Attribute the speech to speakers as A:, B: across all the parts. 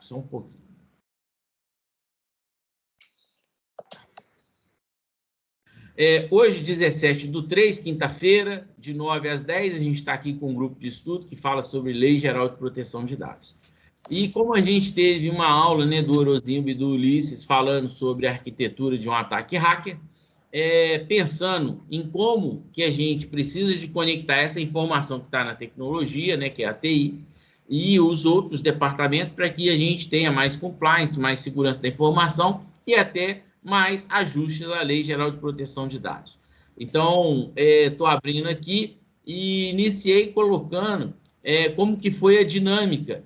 A: Só um pouquinho. Hoje, 17/3, quinta-feira, de 9 às 10, a gente está aqui com um grupo de estudo que fala sobre Lei Geral de Proteção de Dados. E como a gente teve uma aula, né, do Orozimbo e do Ulisses falando sobre a arquitetura de um ataque hacker, pensando em como que a gente precisa de conectar essa informação que está na tecnologia, né, que é a TI, e os outros departamentos para que a gente tenha mais compliance, mais segurança da informação e até mais ajustes à Lei Geral de Proteção de Dados. Então, estou abrindo aqui e iniciei colocando como que foi a dinâmica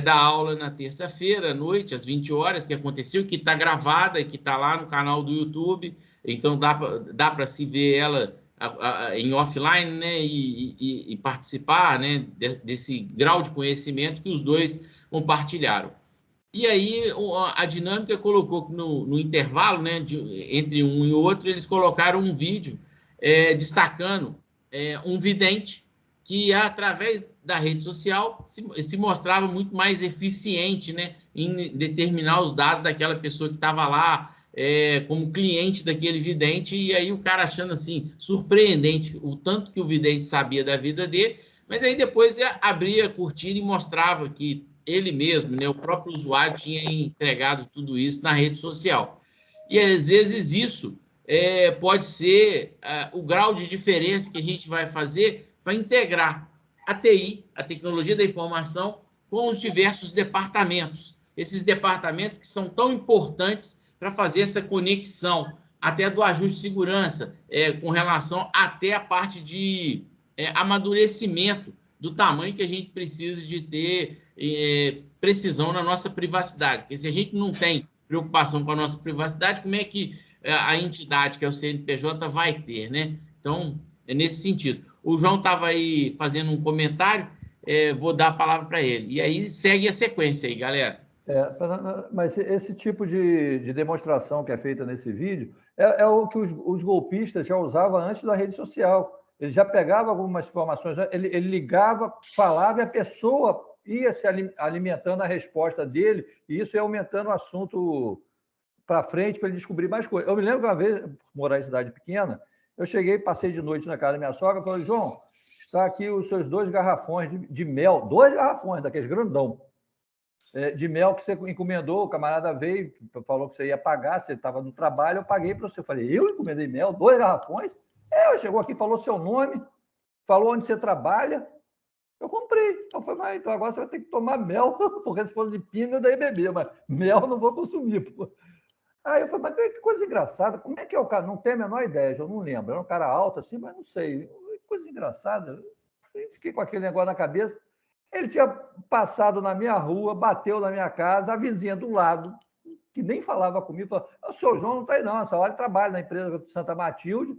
A: da aula na terça-feira à noite, às 20 horas, que aconteceu, que está gravada, que está lá no canal do YouTube, então dá para se ver ela em offline, né, e participar, né, desse grau de conhecimento que os dois compartilharam. E aí a dinâmica colocou que no intervalo, né, entre um e outro, eles colocaram um vídeo destacando um vidente que, através da rede social, se mostrava muito mais eficiente, né, em determinar os dados daquela pessoa que estava lá como cliente daquele vidente, e aí o cara achando assim, surpreendente o tanto que o vidente sabia da vida dele, mas aí depois abria a cortina e mostrava que ele mesmo, né, o próprio usuário, tinha entregado tudo isso na rede social. E às vezes isso pode ser o grau de diferença que a gente vai fazer para integrar a TI, a tecnologia da informação, com os diversos departamentos. Esses departamentos que são tão importantes para fazer essa conexão, até do ajuste de segurança, com relação até a parte de amadurecimento do tamanho que a gente precisa de ter precisão na nossa privacidade. Porque se a gente não tem preocupação com a nossa privacidade, como é que a entidade, que é o CNPJ, vai ter, né? Então, é nesse sentido. O João estava aí fazendo um comentário, vou dar a palavra para ele. E aí segue a sequência aí, galera.
B: Mas esse tipo de demonstração que é feita nesse vídeo é o que os golpistas já usavam antes da rede social. Ele já pegava algumas informações, ele ligava, falava e a pessoa ia se alimentando a resposta dele, e isso ia aumentando o assunto para frente para ele descobrir mais coisas. Eu me lembro que uma vez, por morar em cidade pequena, eu cheguei, passei de noite na casa da minha sogra e falei: João, está aqui os seus 2 garrafões de mel, 2 garrafões daqueles grandão, de mel que você encomendou, o camarada veio, falou que você ia pagar, você estava no trabalho, eu paguei para você. Eu falei: eu encomendei mel, 2 garrafões? Chegou aqui, falou seu nome, falou onde você trabalha, eu comprei. Eu falei: mas então agora você vai ter que tomar mel, porque se for de pinga, daí beber, mas mel eu não vou consumir. Pô. Aí eu falei: mas que coisa engraçada, como é que é o cara? Não tenho a menor ideia, eu não lembro. Era um cara alto assim, mas não sei. Que coisa engraçada. Eu fiquei com aquele negócio na cabeça. Ele tinha passado na minha rua, bateu na minha casa, a vizinha do lado, que nem falava comigo, falou: o seu João não está aí não, essa hora ele trabalha na empresa de Santa Matilde,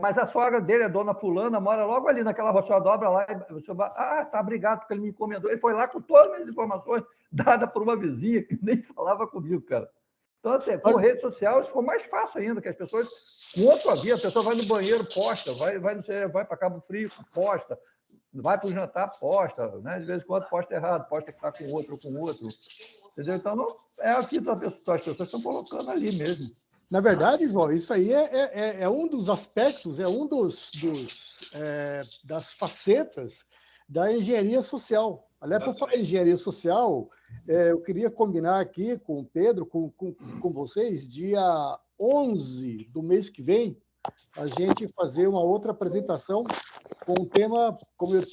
B: mas a sogra dele é dona fulana, mora logo ali naquela roçadobra lá. Tá, obrigado, porque ele me encomendou. Ele foi lá com todas as minhas informações dadas por uma vizinha que nem falava comigo, cara. Então, assim, com rede social, isso ficou mais fácil ainda, que as pessoas, com outra via, a pessoa vai no banheiro, posta, vai para Cabo Frio, posta, vai para o jantar, posta, né? De vez em quando posta errado, posta que está com outro ou com outro. Entendeu? Então, não, é aqui que as pessoas estão colocando ali mesmo.
C: Na verdade, João, isso aí é um dos aspectos, das facetas da engenharia social. Aliás, por falar em engenharia social, eu queria combinar aqui com o Pedro, com vocês, dia 11 do mês que vem, a gente fazer uma outra apresentação com um tema, como eu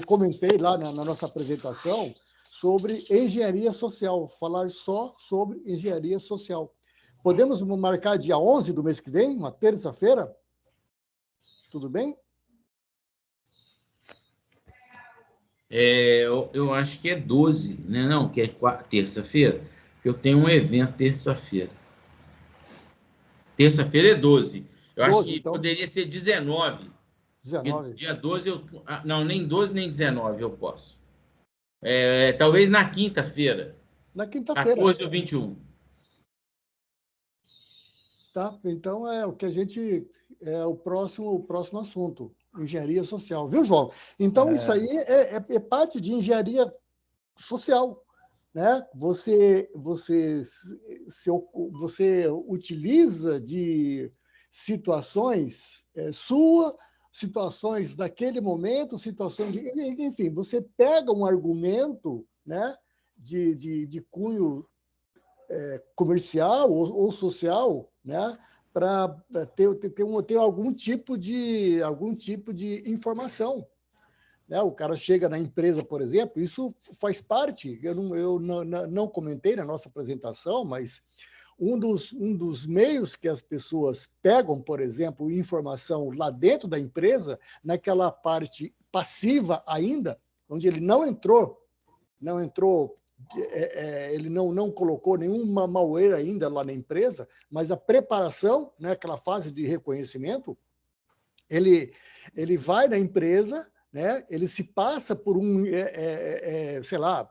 C: comentei lá na nossa apresentação, sobre engenharia social, falar só sobre engenharia social. Podemos marcar dia 11 do mês que vem, uma terça-feira? Tudo bem?
A: Eu acho que é 12, né? Não, que é terça-feira, porque eu tenho um evento terça-feira. Terça-feira é 12. Eu 12, acho que então poderia ser 19.
C: 19.
A: Dia 12 eu... Não, nem 12 nem 19 eu posso. Talvez na quinta-feira.
C: Na quinta-feira.
A: 14 ou 21.
C: Tá, então é o que a gente... É o próximo assunto. Engenharia social, viu, João? Então, isso aí é parte de engenharia social, né? Você utiliza de situações situações daquele momento, situações de... Enfim, você pega um argumento, né, de cunho comercial ou social, né, para ter algum tipo de informação. Né? O cara chega na empresa, por exemplo, isso faz parte, eu não comentei na nossa apresentação, mas um dos meios que as pessoas pegam, por exemplo, informação lá dentro da empresa, naquela parte passiva ainda, onde ele não entrou, ele não colocou nenhuma malware ainda lá na empresa, mas a preparação, né, aquela fase de reconhecimento, ele vai na empresa, né, ele se passa por sei lá,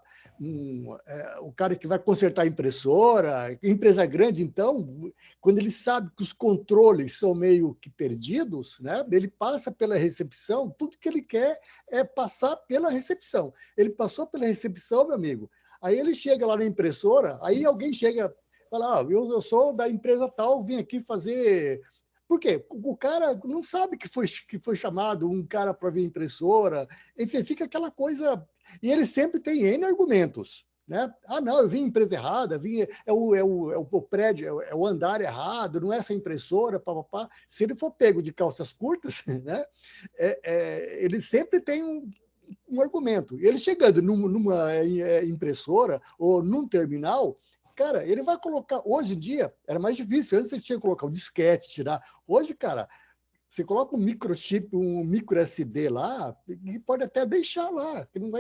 C: o cara que vai consertar a impressora, empresa grande, então, quando ele sabe que os controles são meio que perdidos, né, ele passa pela recepção, tudo que ele quer é passar pela recepção. Ele passou pela recepção, meu amigo, aí ele chega lá na impressora, aí alguém chega e fala, eu sou da empresa tal, vim aqui fazer... Por quê? O cara não sabe que foi chamado um cara para ver impressora, enfim, fica aquela coisa... E ele sempre tem N argumentos, né? Não, eu vim em empresa errada, é o prédio, é o andar errado, não é essa impressora, papapá. Se ele for pego de calças curtas, né? Ele sempre tem um argumento. Ele chegando numa impressora ou num terminal, cara, ele vai colocar... Hoje em dia, era mais difícil. Antes você tinha que colocar o disquete, tirar. Hoje, cara, você coloca um microchip, um micro SD lá, e pode até deixar lá, que não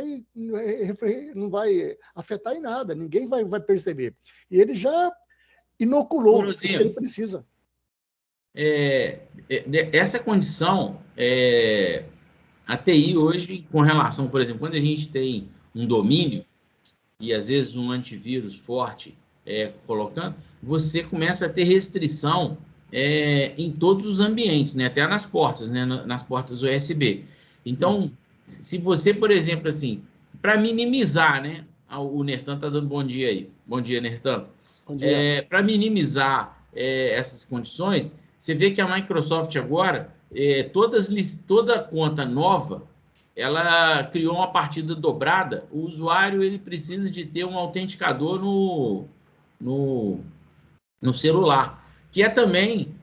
C: vai afetar em nada, ninguém vai perceber. E ele já inoculou o que ele precisa.
A: Essa condição, a TI hoje, com relação, por exemplo, quando a gente tem um domínio, e às vezes um antivírus forte colocando, você começa a ter restrição em todos os ambientes, né? Até nas portas, né? Nas portas USB. Então, se você, por exemplo, assim, para minimizar, né? O Nertan está dando bom dia aí. Bom dia, Nertan.
C: Bom dia.
A: Para minimizar essas condições, você vê que a Microsoft agora, toda conta nova, ela criou uma partida dobrada. O usuário ele precisa de ter um autenticador no celular, que é também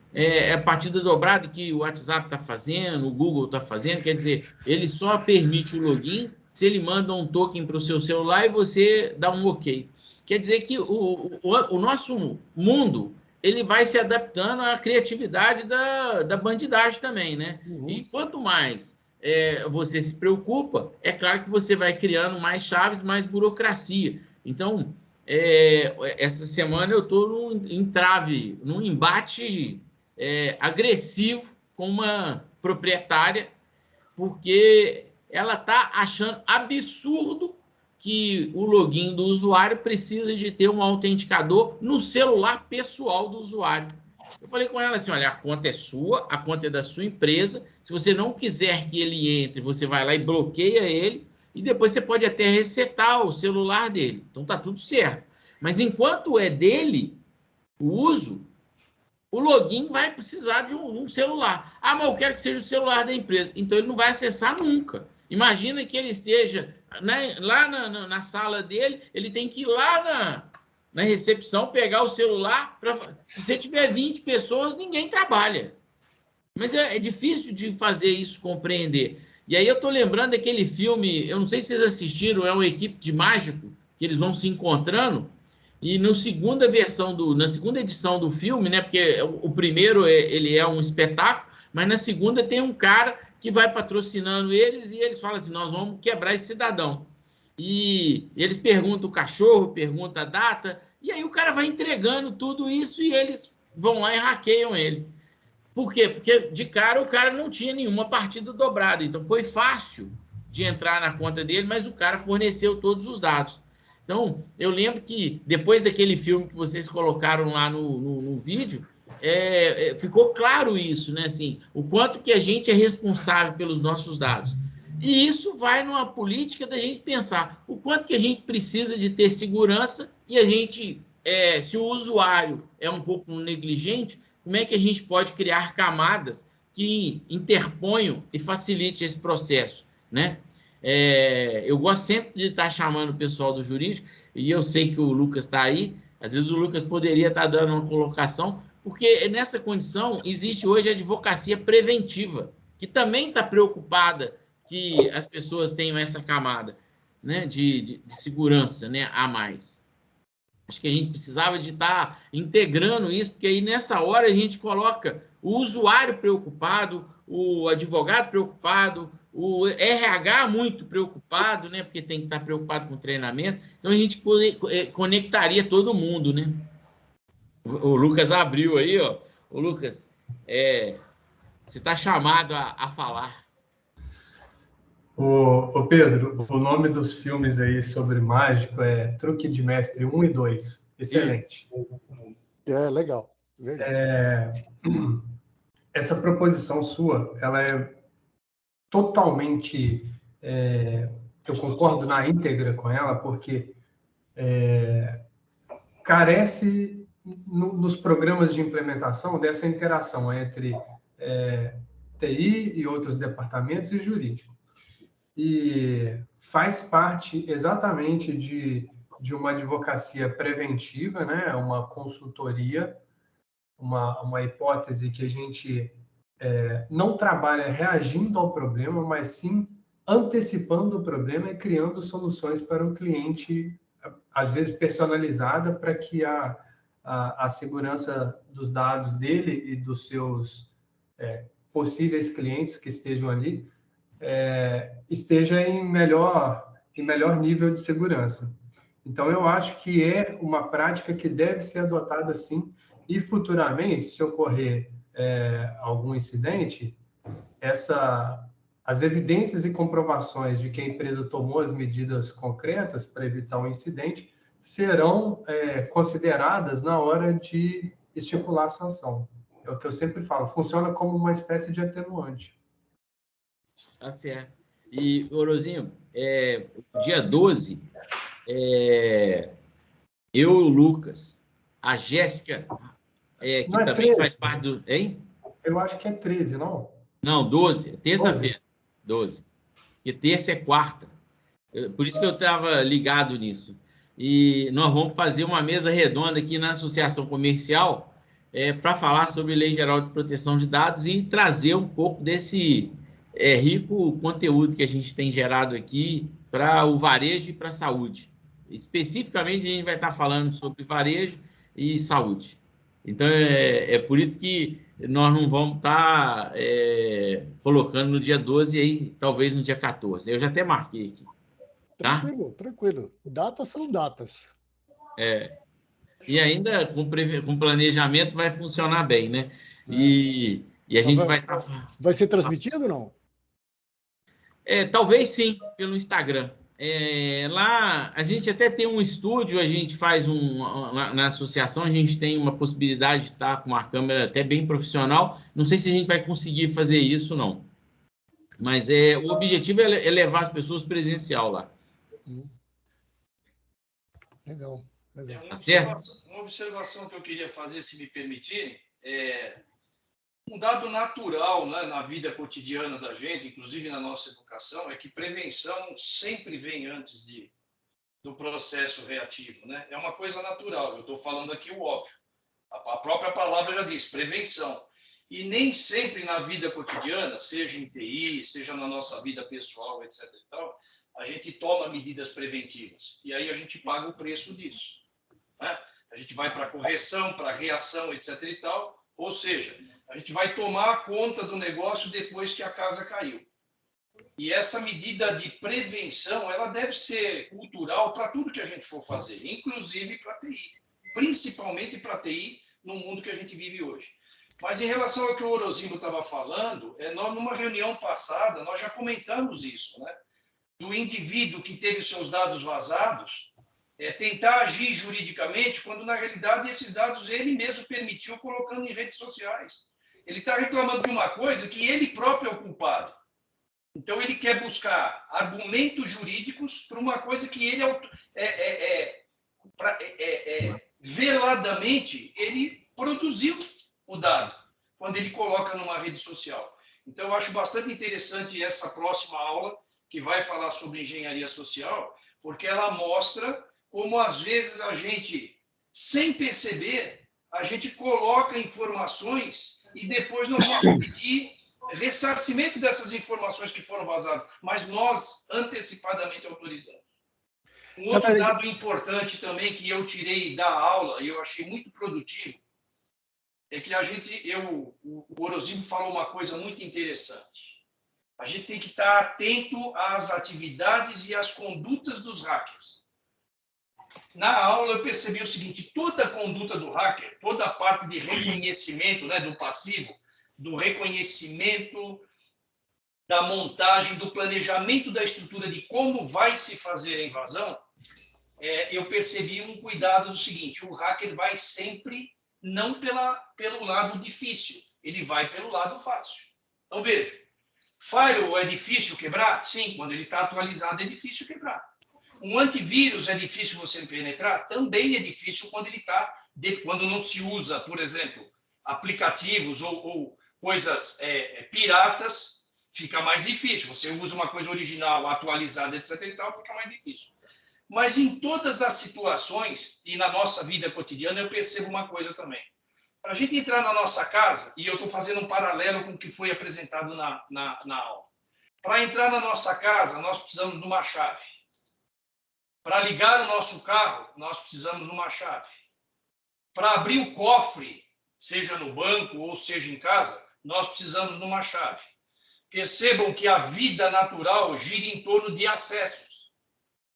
A: a partida dobrada que o WhatsApp está fazendo, o Google está fazendo, quer dizer, ele só permite o login se ele manda um token para o seu celular e você dá um OK. Quer dizer que o nosso mundo ele vai se adaptando à criatividade da bandidagem também, né? Uhum. E quanto mais você se preocupa, é claro que você vai criando mais chaves, mais burocracia. Então, essa semana eu estou num embate agressivo com uma proprietária, porque ela está achando absurdo que o login do usuário precisa de ter um autenticador no celular pessoal do usuário. Eu falei com ela assim, olha, a conta é sua, a conta é da sua empresa, se você não quiser que ele entre, você vai lá e bloqueia ele, e depois você pode até resetar o celular dele. Então tá tudo certo. Mas enquanto é dele, o uso, o login vai precisar de um celular. Mas eu quero que seja o celular da empresa. Então ele não vai acessar nunca. Imagina que ele esteja lá na sala dele, ele tem que ir lá na recepção, pegar o celular. Se você tiver 20 pessoas, ninguém trabalha. Mas é difícil de fazer isso compreender. E aí eu estou lembrando daquele filme, eu não sei se vocês assistiram, é uma equipe de mágico, que eles vão se encontrando, e na segunda edição do filme, né, porque o primeiro ele é um espetáculo, mas na segunda tem um cara que vai patrocinando eles, e eles falam assim, nós vamos quebrar esse cidadão. E eles perguntam o cachorro, perguntam a data, e aí o cara vai entregando tudo isso, e eles vão lá e hackeiam ele. Por quê? Porque de cara o cara não tinha nenhuma partida dobrada, então foi fácil de entrar na conta dele, mas o cara forneceu todos os dados. Então, eu lembro que depois daquele filme que vocês colocaram lá no vídeo, ficou claro isso, né? Assim, o quanto que a gente é responsável pelos nossos dados. E isso vai numa política da gente pensar o quanto que a gente precisa de ter segurança e a gente, se o usuário é um pouco negligente, como é que a gente pode criar camadas que interponham e facilite esse processo, né? Eu gosto sempre de estar chamando o pessoal do jurídico, e eu sei que o Lucas está aí, às vezes o Lucas poderia estar dando uma colocação, porque nessa condição existe hoje a advocacia preventiva, que também está preocupada que as pessoas tenham essa camada, né, de segurança, né, a mais. Acho que a gente precisava de estar integrando isso, porque aí nessa hora a gente coloca o usuário preocupado, o advogado preocupado, o RH muito preocupado, né, porque tem que estar preocupado com o treinamento. Então a gente conectaria todo mundo, né? O Lucas abriu aí, ó. O Lucas, você está chamado a falar.
D: Ô Pedro, o nome dos filmes aí sobre mágico é Truque de Mestre 1 e 2. Excelente.
C: Legal.
D: Essa proposição sua, ela é totalmente... eu concordo na íntegra com ela, porque carece nos programas de implementação dessa interação entre TI e outros departamentos e jurídico. E faz parte exatamente de uma advocacia preventiva, né? Uma consultoria, uma hipótese que a gente não trabalha reagindo ao problema, mas sim antecipando o problema e criando soluções para o cliente, às vezes personalizada, para que a segurança dos dados dele e dos seus possíveis clientes que estejam ali esteja em melhor nível de segurança. Então, eu acho que é uma prática que deve ser adotada sim, e futuramente, se ocorrer algum incidente, as evidências e comprovações de que a empresa tomou as medidas concretas para evitar o incidente serão consideradas na hora de estipular a sanção. É o que eu sempre falo, funciona como uma espécie de atenuante.
A: Tá certo. E, Orozinho, dia 12, eu e o Lucas, a Jéssica, que também 13. Faz parte do... Hein?
D: Eu acho que é 13, não?
A: Não, 12, terça-feira. 12. Porque terça é quarta. Por isso que eu estava ligado nisso. E nós vamos fazer uma mesa redonda aqui na Associação Comercial para falar sobre Lei Geral de Proteção de Dados e trazer um pouco desse rico conteúdo que a gente tem gerado aqui para o varejo e para a saúde. Especificamente, a gente vai estar falando sobre varejo e saúde. Então, é por isso que nós não vamos estar colocando no dia 12 e aí talvez no dia 14. Eu já até marquei aqui. Tá?
C: Tranquilo. Datas são datas.
A: E ainda com planejamento vai funcionar bem, né? E a gente vai estar...
C: Vai ser transmitido ou não?
A: Talvez sim, pelo Instagram. Lá a gente até tem um estúdio, a gente faz na associação, a gente tem uma possibilidade de estar com uma câmera até bem profissional. Não sei se a gente vai conseguir fazer isso, não. Mas o objetivo é levar as pessoas presencial lá.
C: Legal.
E: Uma observação que eu queria fazer, se me permitirem, um dado natural, né, na vida cotidiana da gente, inclusive na nossa educação, é que prevenção sempre vem antes do processo reativo, né? É uma coisa natural. Eu estou falando aqui o óbvio. A própria palavra já diz, prevenção. E nem sempre na vida cotidiana, seja em TI, seja na nossa vida pessoal, etc. e tal, a gente toma medidas preventivas. E aí a gente paga o preço disso, né? A gente vai para correção, para reação, etc. e tal. Ou seja, a gente vai tomar conta do negócio depois que a casa caiu. E essa medida de prevenção, ela deve ser cultural para tudo que a gente for fazer, inclusive para TI, principalmente para TI no mundo que a gente vive hoje. Mas em relação ao que o Orozinho estava falando, nós, numa reunião passada, nós já comentamos isso, né? Do indivíduo que teve seus dados vazados tentar agir juridicamente, quando, na realidade, esses dados ele mesmo permitiu colocando em redes sociais. Ele está reclamando de uma coisa que ele próprio é o culpado. Então, ele quer buscar argumentos jurídicos para uma coisa que ele, veladamente, ele produziu o dado, quando ele coloca numa rede social. Então, eu acho bastante interessante essa próxima aula, que vai falar sobre engenharia social, porque ela mostra como, às vezes, a gente, sem perceber, a gente coloca informações e depois nós vamos pedir ressarcimento dessas informações que foram vazadas, mas nós antecipadamente autorizamos. Um outro dado importante também que eu tirei da aula e eu achei muito produtivo é que o Orozimbo falou uma coisa muito interessante. A gente tem que estar atento às atividades e às condutas dos hackers. Na aula eu percebi o seguinte: toda a conduta do hacker, toda a parte de reconhecimento, né, do passivo, do reconhecimento, da montagem, do planejamento da estrutura de como vai se fazer a invasão, eu percebi um cuidado do seguinte: o hacker vai sempre não pelo lado difícil, ele vai pelo lado fácil. Então, veja, firewall é difícil quebrar? Sim, quando ele está atualizado é difícil quebrar. Um antivírus é difícil você penetrar? Também é difícil quando não se usa, por exemplo, aplicativos ou coisas piratas, fica mais difícil. Você usa uma coisa original, atualizada, etc. e tal, fica mais difícil. Mas em todas as situações, e na nossa vida cotidiana, eu percebo uma coisa também. Para a gente entrar na nossa casa, e eu estou fazendo um paralelo com o que foi apresentado na aula. Para entrar na nossa casa, nós precisamos de uma chave. Para ligar o nosso carro, nós precisamos de uma chave. Para abrir o cofre, seja no banco ou seja em casa, nós precisamos de uma chave. Percebam que a vida natural gira em torno de acessos.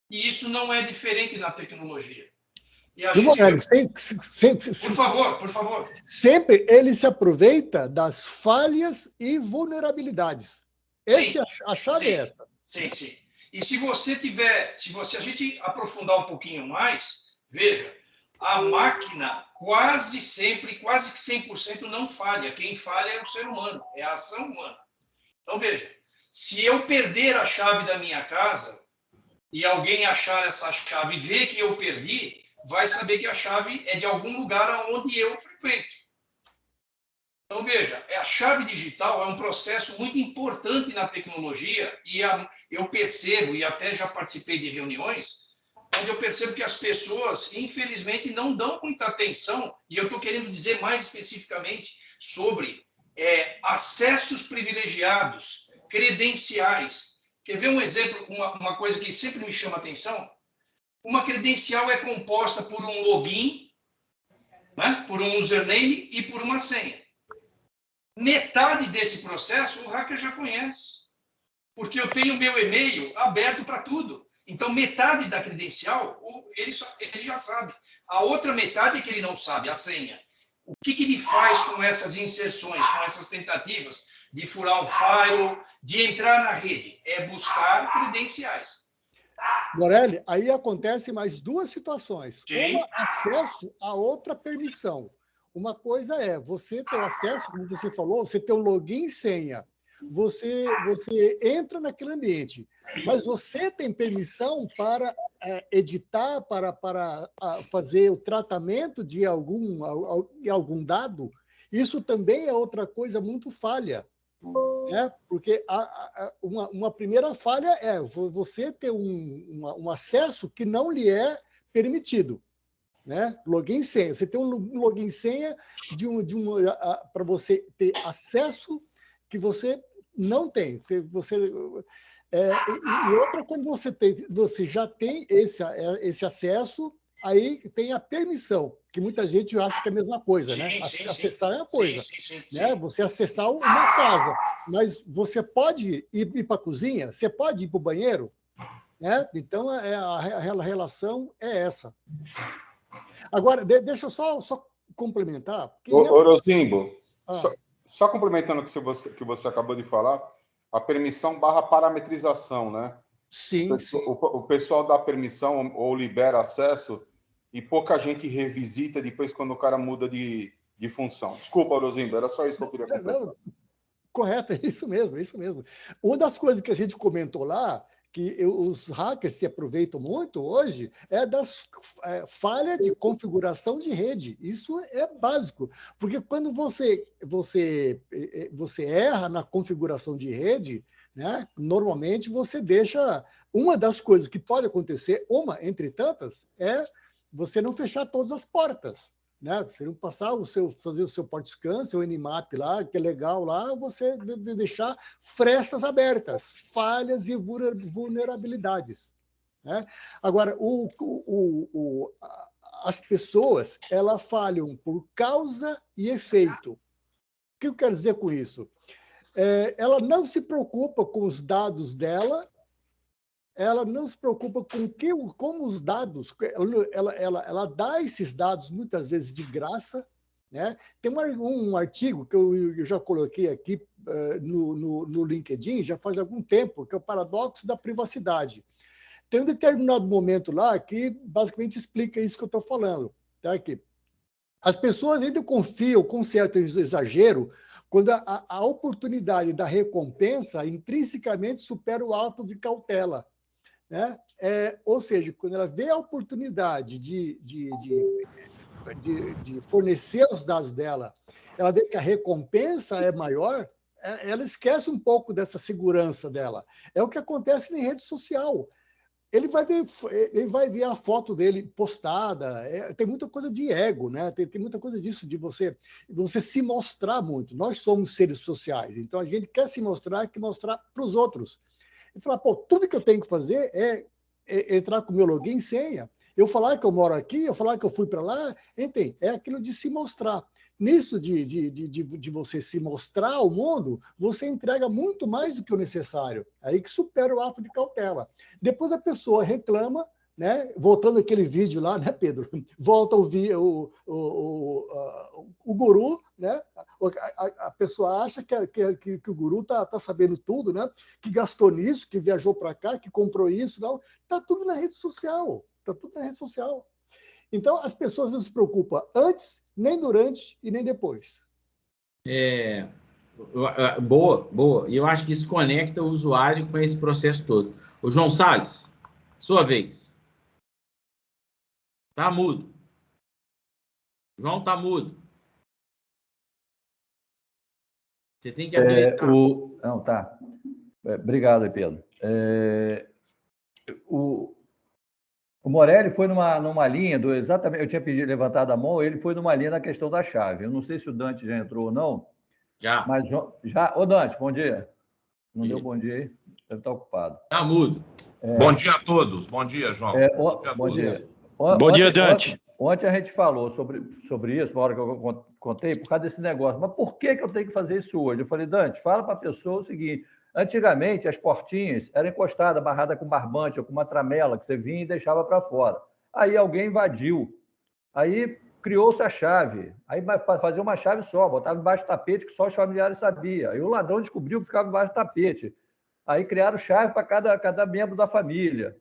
E: E isso não é diferente na tecnologia. E a gente...
C: Por favor. Sempre ele se aproveita das falhas e vulnerabilidades. A chave é essa.
E: Sim. E se a gente aprofundar um pouquinho mais, veja, a máquina quase sempre, quase que 100% não falha. Quem falha é o ser humano, é a ação humana. Então, veja, se eu perder a chave da minha casa e alguém achar essa chave e ver que eu perdi, vai saber que a chave é de algum lugar onde eu frequento. Então, veja, a chave digital é um processo muito importante na tecnologia e eu percebo, e até já participei de reuniões, onde eu percebo que as pessoas, infelizmente, não dão muita atenção, e eu estou querendo dizer mais especificamente sobre acessos privilegiados, credenciais. Quer ver um exemplo, uma coisa que sempre me chama a atenção? Uma credencial é composta por um login, né, por um username e por uma senha. Metade desse processo o hacker já conhece, porque eu tenho meu e-mail aberto para tudo. Então, metade da credencial ele já sabe. A outra metade é que ele não sabe, a senha. O que ele faz com essas inserções, com essas tentativas de furar o firewall, de entrar na rede? É buscar credenciais.
C: Morelli, aí acontece mais duas situações. Sim. Uma, acesso, a outra, permissão. Uma coisa é você ter acesso, como você falou, você ter um login e senha. Você entra naquele ambiente, mas você tem permissão para editar, para fazer o tratamento de algum dado. Isso também é outra coisa muito falha. Porque uma primeira falha é você ter um acesso que não lhe é permitido. Né? Login e senha. Você tem um login e senha para você ter acesso que você não tem. E outra, quando você já tem esse acesso, aí tem a permissão, que muita gente acha que é a mesma coisa, né? Acessar é uma coisa, né? Você acessar uma casa, mas você pode ir para a cozinha, você pode ir para o banheiro, né? Então a relação é essa. Agora, deixa eu só complementar.
F: Orozimbo, só complementando o que você acabou de falar, a permissão / parametrização, né?
C: Sim, sim.
F: O pessoal dá permissão ou libera acesso e pouca gente revisita depois quando o cara muda de função. Desculpa, Rosimbo, era só isso que eu queria completar.
C: Correto, é isso mesmo, é isso mesmo. Uma das coisas que a gente comentou lá, que os hackers se aproveitam muito hoje, é das falhas de configuração de rede. Isso é básico, porque quando você erra na configuração de rede, né, normalmente você deixa... Uma das coisas que pode acontecer, uma entre tantas, é você não fechar todas as portas. Né? Você não passar fazer o seu port scan, seu Nmap lá, que é legal lá, você deixar frestas abertas, falhas e vulnerabilidades. Né? Agora, as pessoas, elas falham por causa e efeito. O que eu quero dizer com isso? Ela não se preocupa com os dados dela, ela não se preocupa como os dados, ela dá esses dados muitas vezes de graça, né? Tem um artigo que eu já coloquei aqui no LinkedIn, já faz algum tempo, que é o paradoxo da privacidade. Tem um determinado momento lá que basicamente explica isso que eu estou falando. Tá aqui. As pessoas ainda confiam com certo exagero quando a oportunidade da recompensa intrinsecamente supera o ato de cautela. Né? Ou seja, quando ela vê a oportunidade de fornecer os dados dela, ela vê que a recompensa é maior, ela esquece um pouco dessa segurança dela. É o que acontece em rede social. Ele vai ver a foto dele postada, tem muita coisa de ego, né? Tem muita coisa disso, de você se mostrar muito. Nós somos seres sociais, então a gente quer se mostrar, quer mostrar para os outros. E falar, tudo que eu tenho que fazer é entrar com o meu login e senha. Eu falar que eu moro aqui, eu falar que eu fui para lá, entende? É aquilo de se mostrar. Nisso de você se mostrar ao mundo, você entrega muito mais do que o necessário. Aí que supera o ato de cautela. Depois a pessoa reclama, né? Voltando aquele vídeo lá, né, Pedro? Volta a ouvir o guru, né? A pessoa acha que o guru tá sabendo tudo, né? Que gastou nisso, que viajou para cá, que comprou isso, não. Tá tudo na rede social. Tá tudo na rede social. Então, as pessoas não se preocupam antes, nem durante e nem depois.
A: Boa, boa. E eu acho que isso conecta o usuário com esse processo todo. O João Salles, sua vez. Tá mudo. João tá mudo. Você tem que habilitar.
B: Não, tá. Obrigado, Pedro. O Morelli foi numa linha exatamente. Eu tinha pedido levantado a mão, ele foi numa linha na questão da chave. Eu não sei se o Dante já entrou ou não.
A: Já.
B: Mas já. Ô, Dante, bom dia. Não deu bom dia aí? Deve estar ocupado.
A: Tá mudo.
G: Bom dia a todos. Bom dia, João.
B: Bom dia.
H: Bom dia, Dante.
B: Ontem a gente falou sobre isso, na hora que eu contei, por causa desse negócio. Mas por que eu tenho que fazer isso hoje? Eu falei, Dante, fala para a pessoa o seguinte: antigamente as portinhas eram encostadas, barradas com barbante ou com uma tramela que você vinha e deixava para fora. Aí alguém invadiu. Aí criou-se a chave. Aí para fazer uma chave só, botava embaixo do tapete que só os familiares sabiam. Aí o ladrão descobriu que ficava embaixo do tapete. Aí criaram chave para cada membro da família.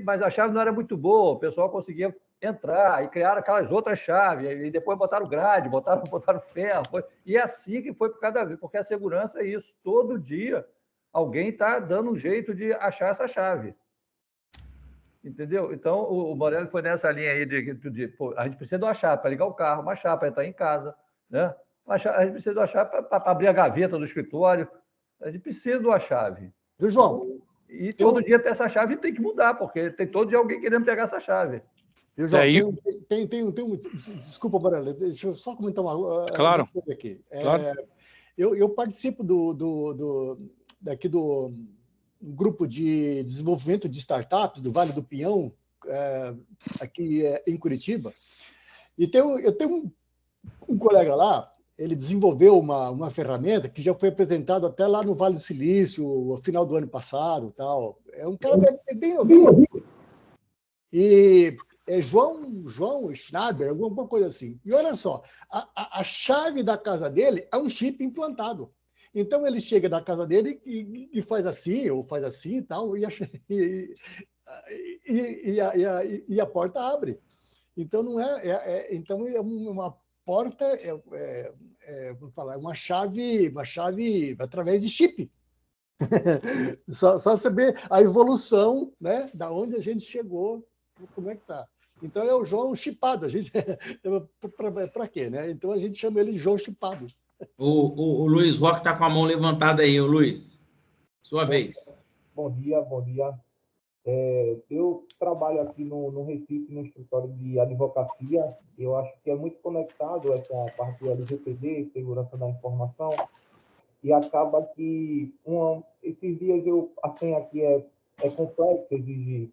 B: Mas a chave não era muito boa, o pessoal conseguia entrar, e criaram aquelas outras chaves, e depois botaram grade, botaram ferro. E é assim que foi por cada vez, porque a segurança é isso. Todo dia alguém está dando um jeito de achar essa chave. Entendeu? Então, o Morelli foi nessa linha aí a gente precisa de uma chave para ligar o carro, uma chave para entrar em casa, né? A gente precisa de uma chave para abrir a gaveta do escritório. A gente precisa de uma chave.
C: Viu, João?
B: E todo dia ter essa chave tem que mudar, porque tem todo dia alguém querendo pegar essa chave.
C: Viu, João? Desculpa, Morelli, deixa eu só comentar uma coisa aqui.
H: Claro.
C: Eu participo daqui do grupo de desenvolvimento de startups do Vale do Pinhão, aqui em Curitiba, e eu tenho um colega lá. Ele desenvolveu uma ferramenta que já foi apresentada até lá no Vale do Silício, no final do ano passado. Tal. É um cara bem novinho. E é João Schnaber, alguma coisa assim. E olha só, a chave da casa dele é um chip implantado. Então ele chega na casa dele e faz assim, ou faz assim e tal, e a porta abre. Então não então é uma porta, vamos falar, uma chave através de chip. Só você ver a evolução, né, da onde a gente chegou, como é que tá. Então é o João chipado, a gente para quê, né? Então a gente chama ele de João chipado.
A: O Luiz Roque está com a mão levantada aí, o Luiz. Sua vez.
H: Bom dia, bom dia. Eu trabalho aqui no Recife, no escritório de advocacia. Eu acho que é muito conectado essa parte do LGPD, segurança da informação, e acaba que esses dias a senha aqui é complexa, exige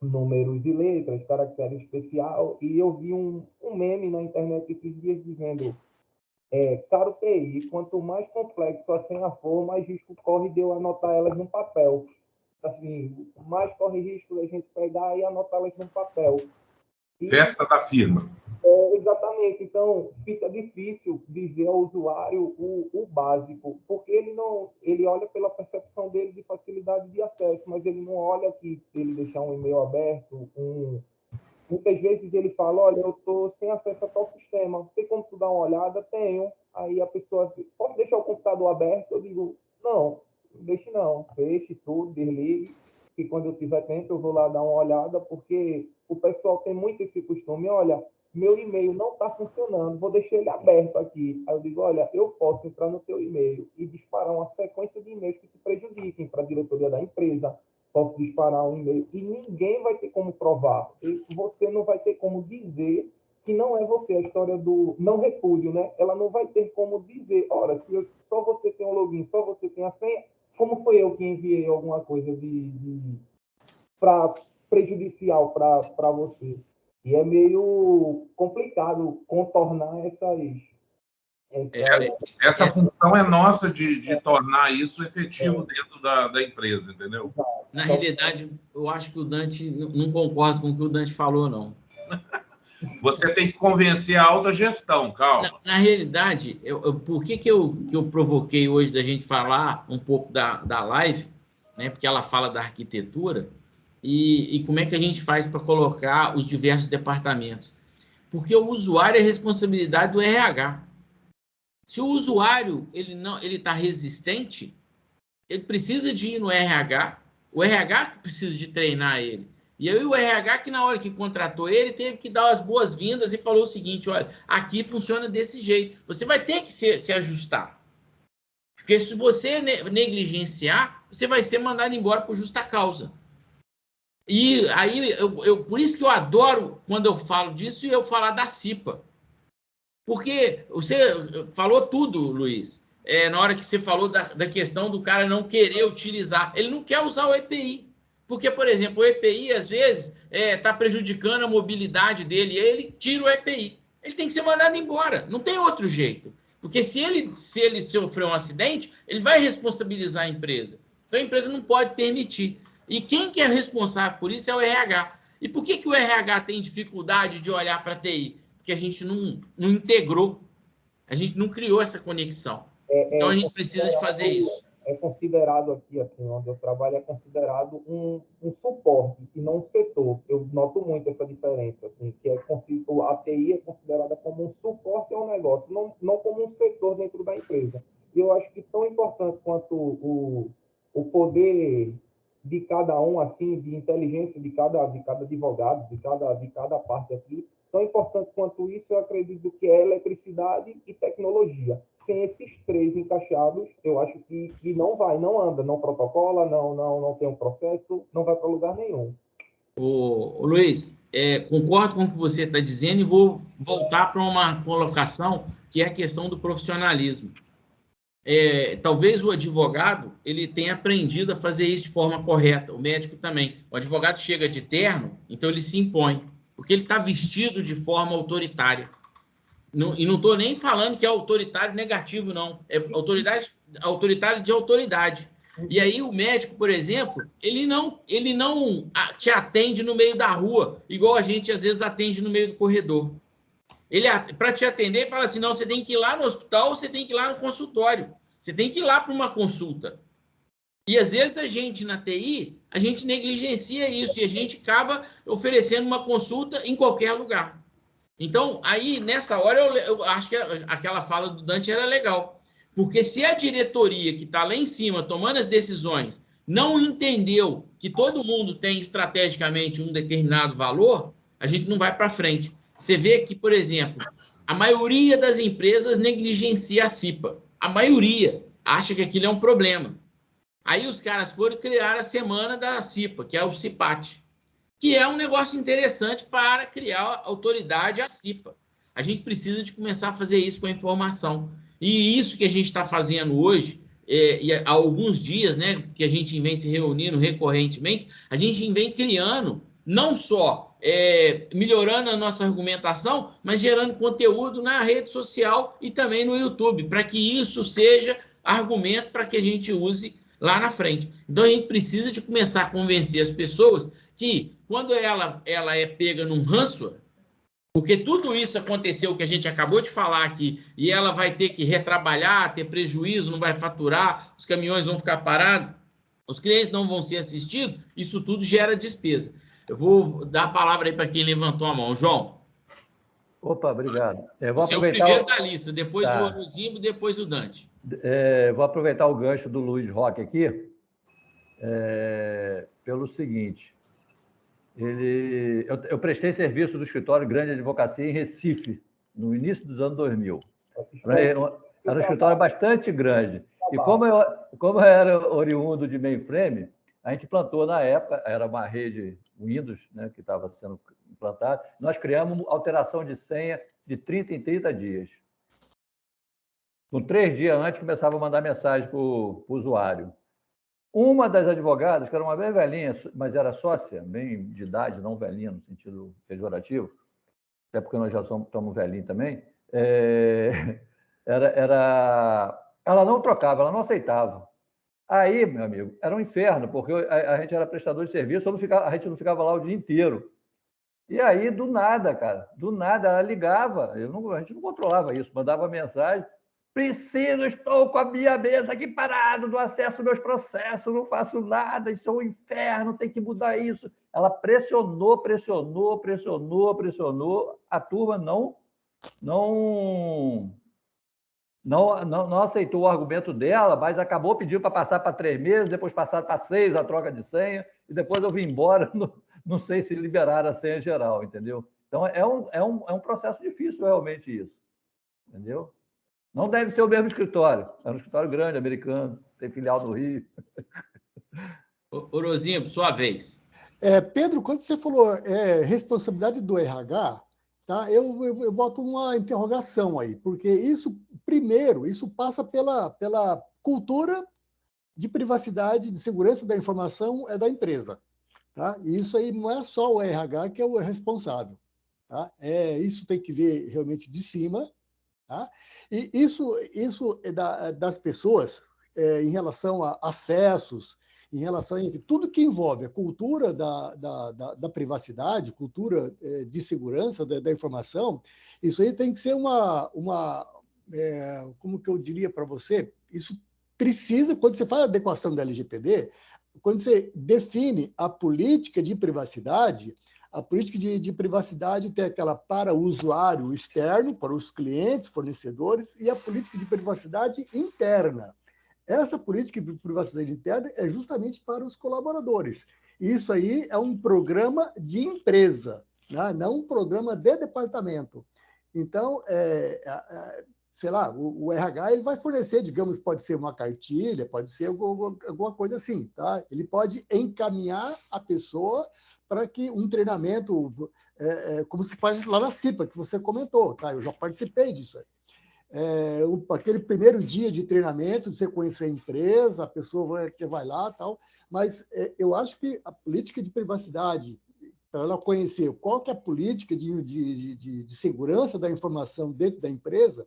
H: números e letras, caractere especial, e eu vi um meme na internet esses dias dizendo: caro TI, quanto mais complexo a senha for, mais risco corre de eu anotar elas no papel. Assim, mais corre risco da gente pegar e anotá-las no papel.
G: Festa da firma.
H: Exatamente. Então, fica difícil dizer ao usuário o básico, porque ele olha pela percepção dele de facilidade de acesso, mas ele não olha que ele deixar um e-mail aberto, muitas vezes ele fala: olha, eu estou sem acesso a tal sistema, tem como tu dar uma olhada? Tenho. Aí a pessoa: posso deixar o computador aberto? Eu digo: não, deixe não, feche tudo, desligue, e quando eu tiver tempo eu vou lá dar uma olhada, porque o pessoal tem muito esse costume: olha, meu e-mail não está funcionando, vou deixar ele aberto aqui. Aí eu digo: olha, eu posso entrar no teu e-mail e disparar uma sequência de e-mails que te prejudiquem para a diretoria da empresa, posso disparar um e-mail e ninguém vai ter como provar. E você não vai ter como dizer que não é você. A história do não repúdio, né? Ela não vai ter como dizer: ora, se só você tem o login, só você tem a senha, como foi eu que enviei alguma coisa prejudicial para você? E é meio complicado contornar
G: essa função é nossa de tornar isso efetivo dentro da empresa, entendeu?
A: Na realidade, eu acho que o Dante não concordo com o que o Dante falou, não.
G: Você tem que convencer a alta gestão, calma.
A: Na realidade, por que eu provoquei hoje da gente falar um pouco da live, né? Porque ela fala da arquitetura e como é que a gente faz para colocar os diversos departamentos. Porque o usuário é responsabilidade do RH. Se o usuário ele está resistente, ele precisa de ir no RH, o RH que precisa de treinar ele. E aí o RH que na hora que contratou ele teve que dar as boas-vindas e falou o seguinte: olha, aqui funciona desse jeito. Você vai ter que se ajustar. Porque se você negligenciar, você vai ser mandado embora por justa causa. E aí, por isso que eu adoro quando eu falo disso e eu falar da CIPA. Porque você falou tudo, Luiz. Na hora que você falou da questão do cara não querer utilizar. Ele não quer usar o EPI. Porque, por exemplo, o EPI, às vezes, está prejudicando a mobilidade dele, e aí ele tira o EPI. Ele tem que ser mandado embora, não tem outro jeito. Porque se ele sofrer um acidente, ele vai responsabilizar a empresa. Então, a empresa não pode permitir. E quem que é responsável por isso é o RH. E por que o RH tem dificuldade de olhar para a TI? Porque a gente não integrou, a gente não criou essa conexão. Então, a gente precisa de fazer isso.
H: É considerado aqui, assim, onde eu trabalho, é considerado um suporte e não um setor. Eu noto muito essa diferença, assim, que a TI é considerada como um suporte ao negócio, não como um setor dentro da empresa. E eu acho que tão importante quanto o poder de cada um, assim, de inteligência de cada advogado, de cada parte aqui, tão importante quanto isso, eu acredito que é eletricidade e tecnologia. Sem esses três encaixados, eu acho que não anda, não protocola, não tem um processo, não vai para lugar nenhum.
A: Ô, Luiz, concordo com o que você está dizendo e vou voltar para uma colocação que é a questão do profissionalismo. Talvez o advogado ele tenha aprendido a fazer isso de forma correta, o médico também. O advogado chega de terno, então ele se impõe, porque ele está vestido de forma autoritária. E não estou nem falando que é autoritário negativo, não. É autoritário de autoridade. E aí o médico, por exemplo, ele não te atende no meio da rua, igual a gente às vezes atende no meio do corredor. Ele, para te atender, ele fala assim: não, você tem que ir lá no hospital, você tem que ir lá no consultório. Você tem que ir lá para uma consulta. E, às vezes, a gente, na TI, a gente negligencia isso e a gente acaba oferecendo uma consulta em qualquer lugar. Então, aí, nessa hora, eu acho que aquela fala do Dante era legal. Porque se a diretoria que está lá em cima, tomando as decisões, não entendeu que todo mundo tem estrategicamente um determinado valor, a gente não vai para frente. Você vê que, por exemplo, a maioria das empresas negligencia a CIPA. A maioria acha que aquilo é um problema. Aí os caras foram criar a semana da CIPA, que é o CIPAT, que é um negócio interessante para criar autoridade à CIPA. A gente precisa de começar a fazer isso com a informação. E isso que a gente está fazendo hoje, e há alguns dias, né, que a gente vem se reunindo recorrentemente, a gente vem criando, não só melhorando a nossa argumentação, mas gerando conteúdo na rede social e também no YouTube, para que isso seja argumento para que a gente use lá na frente. Então, a gente precisa de começar a convencer as pessoas que, quando ela é pega num ransomware, porque tudo isso aconteceu, que a gente acabou de falar aqui, e ela vai ter que retrabalhar, ter prejuízo, não vai faturar, os caminhões vão ficar parados, os clientes não vão ser assistidos, isso tudo gera despesa. Eu vou dar a palavra aí para quem levantou a mão. João.
B: Opa, obrigado.
A: Você é o primeiro da lista, depois o Orozimbo, depois o Dante.
B: Vou aproveitar o gancho do Luiz Roque aqui, pelo seguinte. Eu prestei serviço do escritório Grande Advocacia em Recife, no início dos anos 2000. Era um escritório bastante grande. E como eu era oriundo de mainframe, a gente plantou na época, era uma rede Windows, né, que estava sendo implantada, nós criamos alteração de senha de 30 em 30 dias. Com 3 dias antes, começava a mandar mensagem para o usuário. Uma das advogadas, que era uma bem velhinha, mas era sócia, bem de idade, não velhinha no sentido pejorativo, até porque nós já estamos velhinhos também, ela não trocava, ela não aceitava. Aí, meu amigo, era um inferno, porque a gente era prestador de serviço, a gente não ficava lá o dia inteiro. E aí, do nada, cara, do nada, ela ligava, a gente não controlava isso, mandava mensagem, estou com a minha mesa aqui parada, não acesso meus processos, não faço nada, isso é um inferno, tem que mudar isso. Ela pressionou, a turma não aceitou o argumento dela, mas acabou pedindo para passar para 3 meses, depois passar para 6 a troca de senha, e depois eu vim embora, não sei se liberaram a senha geral, entendeu? Então, é um processo difícil realmente isso, entendeu? Não deve ser o mesmo escritório. É um escritório grande, americano, tem filial no Rio.
A: Orozimbo, sua vez.
C: Pedro, quando você falou responsabilidade do RH, tá? Eu boto uma interrogação aí, porque isso passa pela cultura de privacidade, de segurança da informação da empresa. Tá? E isso aí não é só o RH que é o responsável. Tá? Isso tem que vir realmente de cima. Tá? E isso das pessoas em relação a acessos, em relação a tudo que envolve a cultura da privacidade, cultura de segurança da informação, isso aí tem que ser como que eu diria para você, isso precisa, quando você faz a adequação da LGPD, quando você define a política de privacidade, a política de privacidade tem aquela para o usuário externo, para os clientes, fornecedores, e a política de privacidade interna. Essa política de privacidade interna é justamente para os colaboradores. Isso aí é um programa de empresa, né? Não um programa de departamento. Então, sei lá, o RH ele vai fornecer, digamos, pode ser uma cartilha, pode ser alguma coisa assim, tá? Ele pode encaminhar a pessoa para que um treinamento, como se faz lá na CIPA, que você comentou, tá? Eu já participei disso aí. Aquele primeiro dia de treinamento, de você conhecer a empresa, a pessoa vai lá, tal, mas eu acho que a política de privacidade, para ela conhecer qual que é a política de segurança da informação dentro da empresa,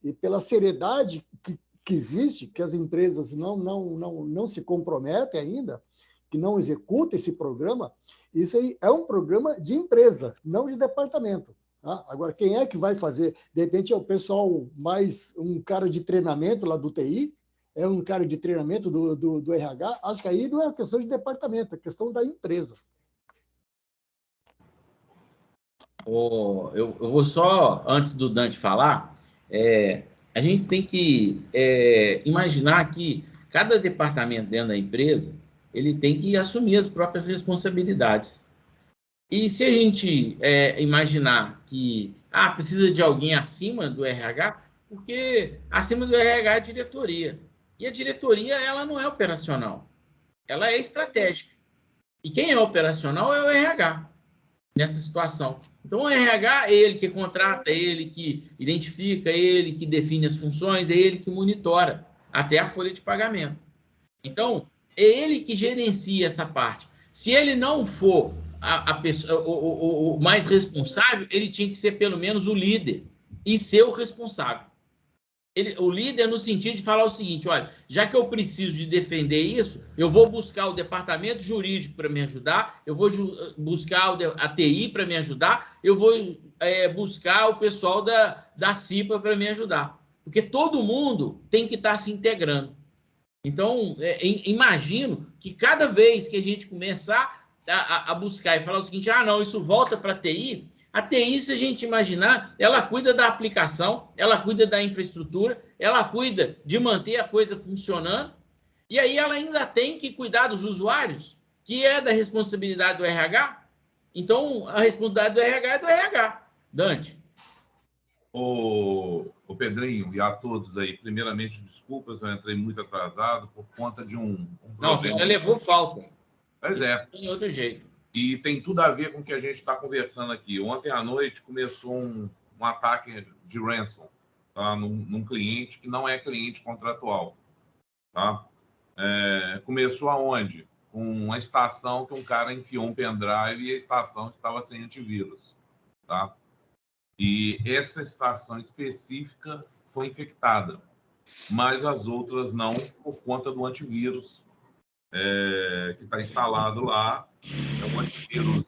C: e pela seriedade que existe, que as empresas não se comprometem ainda, que não executam esse programa, isso aí é um programa de empresa, não de departamento. Tá? Agora, quem é que vai fazer? De repente é o pessoal mais um cara de treinamento lá do TI, é um cara de treinamento do RH, acho que aí não é questão de departamento, é questão da empresa.
A: Eu vou só, antes do Dante falar, a gente tem que imaginar que cada departamento dentro da empresa, ele tem que assumir as próprias responsabilidades. E se a gente imaginar que precisa de alguém acima do RH, porque acima do RH é a diretoria. E a diretoria, ela não é operacional, ela é estratégica. E quem é operacional é o RH nessa situação. Então, o RH é ele que contrata, é ele que identifica, é ele que define as funções, é ele que monitora até a folha de pagamento. Então, é ele que gerencia essa parte. Se ele não for a pessoa, o mais responsável, ele tinha que ser pelo menos o líder e ser o responsável. O líder no sentido de falar o seguinte, olha, já que eu preciso de defender isso, eu vou buscar o departamento jurídico para me ajudar, eu vou buscar a TI para me ajudar, eu vou buscar o pessoal da CIPA para me ajudar. Porque todo mundo tem que estar se integrando. Então, imagino que cada vez que a gente começar a buscar e falar o seguinte, não, isso volta para a TI, se a gente imaginar, ela cuida da aplicação, ela cuida da infraestrutura, ela cuida de manter a coisa funcionando, e aí ela ainda tem que cuidar dos usuários, que é da responsabilidade do RH. Então, a responsabilidade do RH é do RH. Dante.
G: O Pedrinho e a todos aí, primeiramente, desculpas, eu entrei muito atrasado por conta de um
A: Não, você já levou falta.
G: Pois é.
A: Tem outro jeito.
G: E tem tudo a ver com o que a gente está conversando aqui. Ontem à noite começou um ataque de ransom, tá? num cliente que não é cliente contratual. Tá? Começou aonde? Com uma estação que um cara enfiou um pendrive e a estação estava sem antivírus. Tá? E essa estação específica foi infectada, mas as outras não, por conta do antivírus que está instalado lá. É um antivírus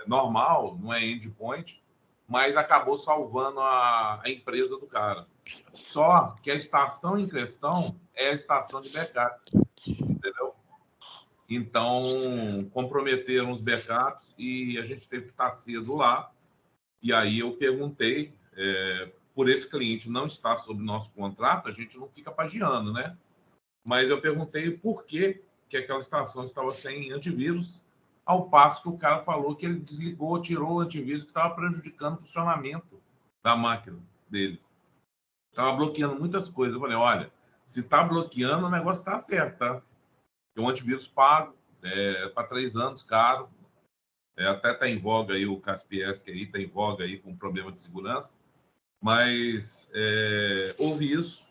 G: normal, não é endpoint, mas acabou salvando a empresa do cara. Só que a estação em questão é a estação de backup, entendeu? Então, comprometeram os backups e a gente teve que estar cedo lá. E aí eu perguntei, por esse cliente não estar sob nosso contrato, a gente não fica pagiando, né? Mas eu perguntei por que aquela estação estava sem antivírus, ao passo que o cara falou que ele desligou, tirou o antivírus, que estava prejudicando o funcionamento da máquina dele. Estava bloqueando muitas coisas. Eu falei, olha, se está bloqueando, o negócio está certo, tá? Tem um antivírus pago, para 3 anos, caro. Até está em voga aí o Kaspersky, aí está em voga aí com problema de segurança. Mas houve isso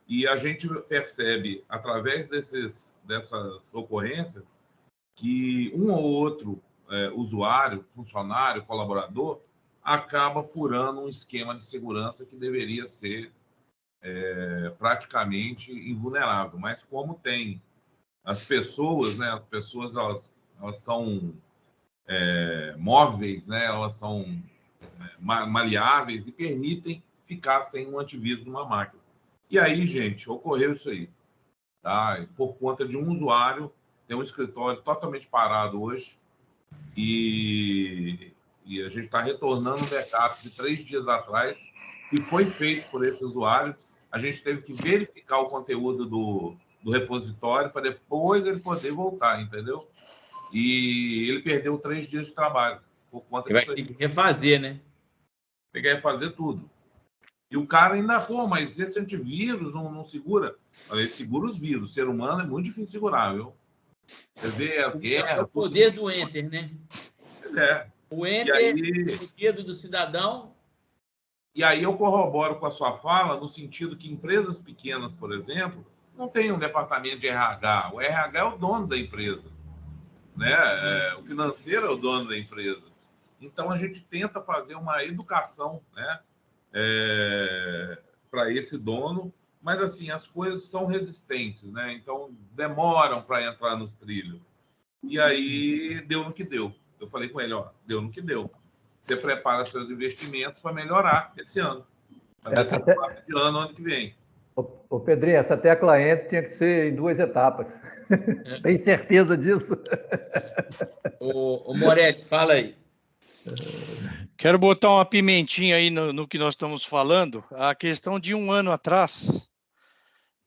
G: e a gente percebe, através dessas ocorrências, que um ou outro usuário, funcionário, colaborador, acaba furando um esquema de segurança que deveria ser praticamente invulnerável. Mas como tem as pessoas, né? As pessoas elas são móveis, né? Elas são maleáveis e permitem ficar sem um antivírus numa máquina. E aí, gente, ocorreu isso aí. Tá? Por conta de um usuário, tem um escritório totalmente parado hoje e a gente está retornando um backup de 3 dias atrás que foi feito por esse usuário. A gente teve que verificar o conteúdo do repositório para depois ele poder voltar, entendeu? E ele perdeu 3 dias de trabalho por conta disso.
A: Vai ter que refazer, né?
G: Tem que refazer tudo. E o cara ainda, mas esse antivírus não segura. Ele segura os vírus. O ser humano é muito difícil de segurar, viu? Você vê as guerras...
A: É o poder do Enter, né? O Enter é o dedo do cidadão.
G: E aí eu corroboro com a sua fala no sentido que empresas pequenas, por exemplo, não tem um departamento de RH. O RH é o dono da empresa. Né? O financeiro é o dono da empresa. Então, a gente tenta fazer uma educação, né? Para esse dono, mas assim, as coisas são resistentes, né? Então demoram para entrar nos trilhos. E aí deu no que deu. Eu falei com ele, deu no que deu. Você prepara seus investimentos para melhorar esse ano. Para ver se de ano que vem.
B: Ô, Pedrinho, essa tecla Enter tinha que ser em 2 etapas. Tem certeza disso?
A: O Moretti, fala aí.
I: Quero botar uma pimentinha aí no que nós estamos falando. A questão de 1 ano atrás,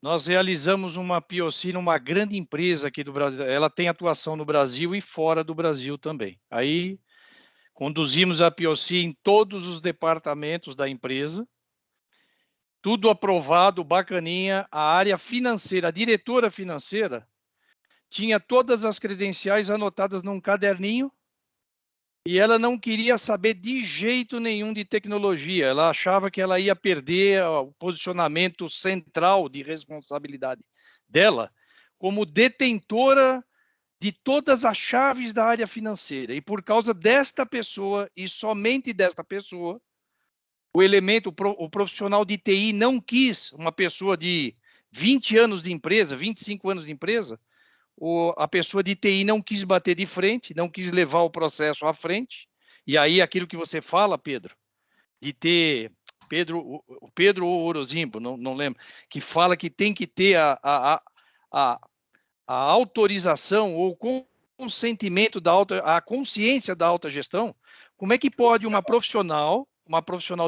I: nós realizamos uma POC numa grande empresa aqui do Brasil. Ela tem atuação no Brasil e fora do Brasil também. Aí, conduzimos a POC em todos os departamentos da empresa. Tudo aprovado, bacaninha. A área financeira, a diretora financeira, tinha todas as credenciais anotadas num caderninho e ela não queria saber de jeito nenhum de tecnologia. Ela achava que ela ia perder o posicionamento central de responsabilidade dela como detentora de todas as chaves da área financeira. E por causa desta pessoa, e somente desta pessoa, o profissional de TI não quis uma pessoa de 20 anos de empresa, 25 anos de empresa, a pessoa de TI não quis bater de frente, não quis levar o processo à frente, e aí aquilo que você fala, Pedro, de ter, o Pedro ou Orozimbo, não lembro, que fala que tem que ter a autorização ou consentimento a consciência da alta gestão. Como é que pode uma profissional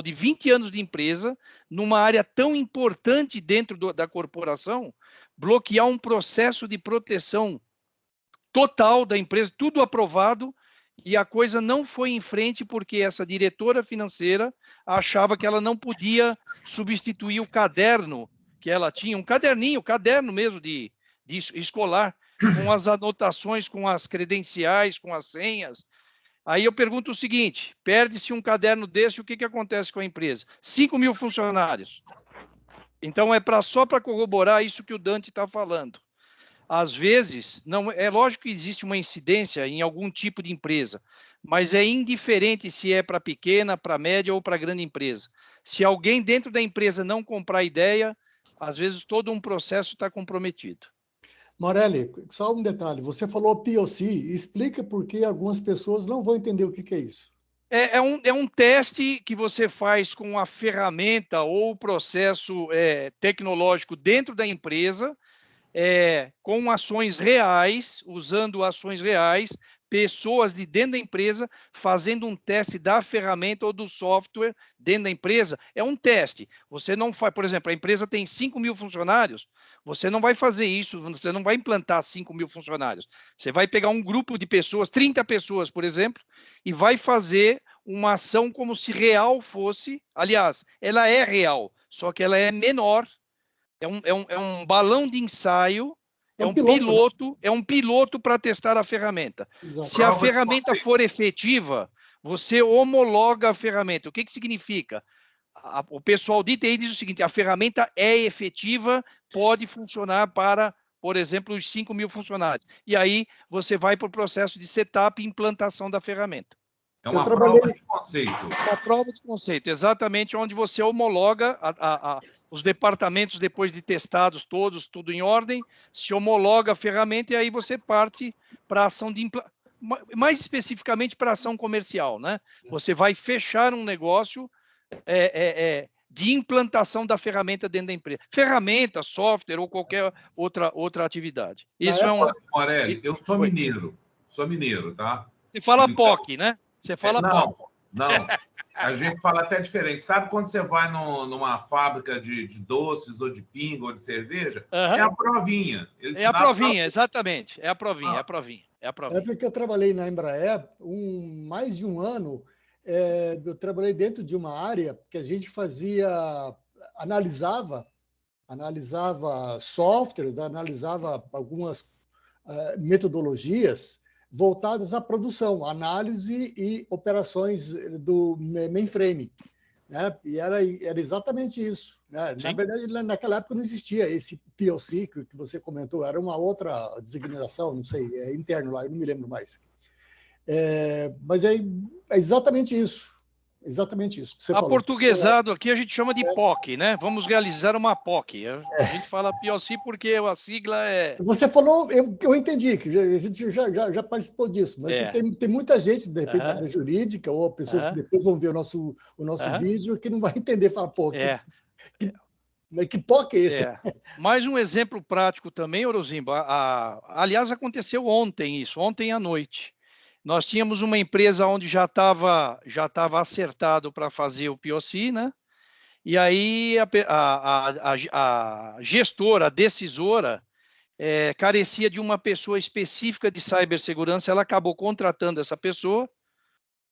I: de 20 anos de empresa, numa área tão importante dentro da corporação, bloquear um processo de proteção total da empresa, tudo aprovado, e a coisa não foi em frente porque essa diretora financeira achava que ela não podia substituir o caderno que ela tinha, um caderno mesmo de escolar, com as anotações, com as credenciais, com as senhas. Aí eu pergunto o seguinte, perde-se um caderno desse, o que acontece com a empresa? 5 mil funcionários. Então, só para corroborar isso que o Dante está falando. Às vezes, não, é lógico que existe uma incidência em algum tipo de empresa, mas é indiferente se é para pequena, para média ou para grande empresa. Se alguém dentro da empresa não comprar ideia, às vezes todo um processo está comprometido.
C: Morelli, só um detalhe. Você falou POC. Explica por que algumas pessoas não vão entender o que é isso.
I: É um teste que você faz com a ferramenta ou o processo tecnológico dentro da empresa, com ações reais, usando ações reais, pessoas de dentro da empresa fazendo um teste da ferramenta ou do software dentro da empresa. É um teste. Você não faz, por exemplo, a empresa tem 5 mil funcionários, você não vai fazer isso, você não vai implantar 5 mil funcionários. Você vai pegar um grupo de pessoas, 30 pessoas, por exemplo, e vai fazer uma ação como se real fosse. Aliás, ela é real, só que ela é menor. É um balão de ensaio, é um piloto para testar a ferramenta. Exato. Se a ferramenta for efetiva, você homologa a ferramenta. O que significa? O pessoal de TI diz o seguinte, a ferramenta é efetiva, pode funcionar para, por exemplo, os 5 mil funcionários. E aí você vai para o processo de setup e implantação da ferramenta.
G: É uma prova de conceito.
I: Uma prova de conceito, exatamente onde você homologa os departamentos, depois de testados todos, tudo em ordem, se homologa a ferramenta e aí você parte para a ação de mais especificamente para a ação comercial, né? Você vai fechar um negócio de implantação da ferramenta dentro da empresa. Ferramenta, software ou qualquer outra atividade. Isso
G: Morelli, eu sou mineiro, tá?
I: Você fala POC, né? Você fala POC.
G: Não. A gente fala até diferente. Sabe quando você vai numa fábrica de doces, ou de pinga, ou de cerveja? Uhum. É a provinha.
I: É a provinha, exatamente. É a provinha.
C: É porque eu trabalhei na Embraer mais de um ano. Eu trabalhei dentro de uma área que a gente analisava softwares, analisava algumas metodologias voltadas à produção, análise e operações do mainframe, né? E era exatamente isso, né? Na verdade, naquela época não existia esse POC que você comentou, era uma outra designação, não sei, interno lá, eu não me lembro mais. Mas é exatamente isso. Exatamente isso.
I: Aportuguesado aqui a gente chama de POC, né? Vamos realizar uma POC. A gente fala POC porque a sigla é...
C: Você falou, eu entendi, que a gente já participou disso, mas tem muita gente, de repente, da área jurídica, ou pessoas que depois vão ver o nosso vídeo, que não vai entender, falar, pô... Mas que POC é esse?
I: Mais um exemplo prático também, Orozimba. Aliás, aconteceu ontem isso, ontem à noite. Nós tínhamos uma empresa onde já estava acertado para fazer o POC, né? E aí a gestora, a decisora, carecia de uma pessoa específica de cibersegurança, ela acabou contratando essa pessoa,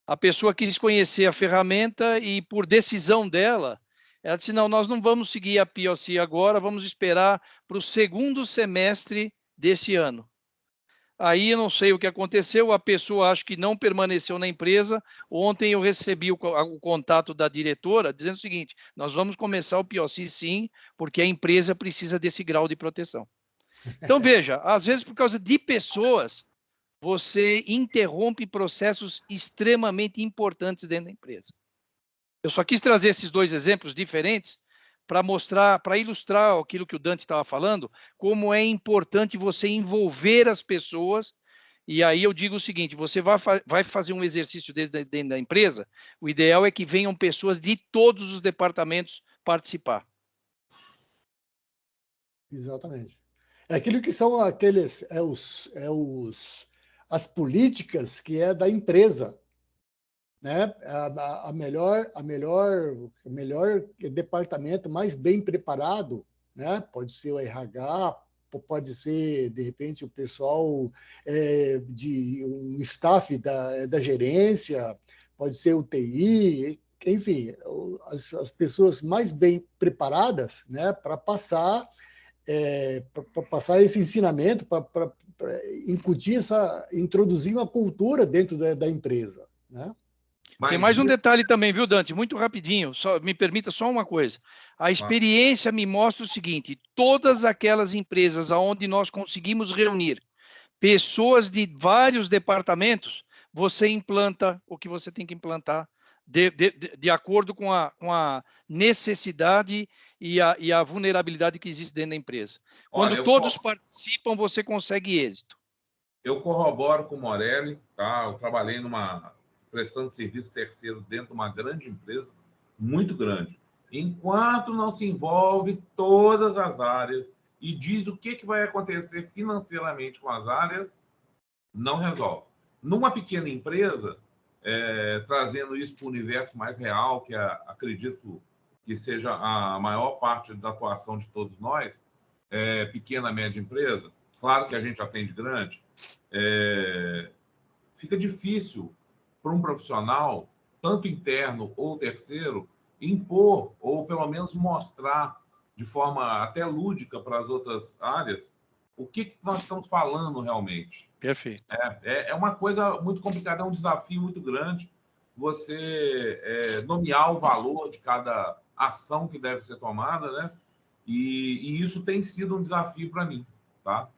I: a pessoa quis conhecer a ferramenta e, por decisão dela, ela disse, não, nós não vamos seguir a POC agora, vamos esperar para o segundo semestre desse ano. Aí eu não sei o que aconteceu, a pessoa acho que não permaneceu na empresa. Ontem eu recebi o contato da diretora dizendo o seguinte, nós vamos começar o POC sim, porque a empresa precisa desse grau de proteção. Então veja, às vezes por causa de pessoas, você interrompe processos extremamente importantes dentro da empresa. Eu só quis trazer esses dois exemplos diferentes para mostrar, para ilustrar aquilo que o Dante estava falando, como é importante você envolver as pessoas. E aí eu digo o seguinte, você vai fazer um exercício dentro da empresa, o ideal é que venham pessoas de todos os departamentos participar.
C: Exatamente. É aquilo que são as políticas que é da empresa, né? A melhor departamento mais bem preparado, né? Pode ser o RH, pode ser de repente o pessoal de um staff da gerência, pode ser o TI, enfim, as pessoas mais bem preparadas, né? Para passar esse ensinamento, para introduzir uma cultura dentro da empresa, né?
I: Tem mais um detalhe também, viu, Dante? Muito rapidinho, me permita só uma coisa. A experiência me mostra o seguinte, todas aquelas empresas onde nós conseguimos reunir pessoas de vários departamentos, você implanta o que você tem que implantar de acordo com a necessidade e a vulnerabilidade que existe dentro da empresa. Quando todos participam, você consegue êxito.
G: Eu corroboro com o Morelli, tá? Eu trabalhei prestando serviço terceiro dentro de uma grande empresa, muito grande. Enquanto não se envolve todas as áreas e diz o que vai acontecer financeiramente com as áreas, não resolve. Numa pequena empresa, trazendo isso para o universo mais real, que acredito que seja a maior parte da atuação de todos nós, pequena, média empresa, claro que a gente atende grande, fica difícil para um profissional, tanto interno ou terceiro, impor ou pelo menos mostrar de forma até lúdica para as outras áreas o que nós estamos falando realmente.
I: Perfeito.
G: É uma coisa muito complicada, é um desafio muito grande você nomear o valor de cada ação que deve ser tomada, né? E isso tem sido um desafio para mim, tá?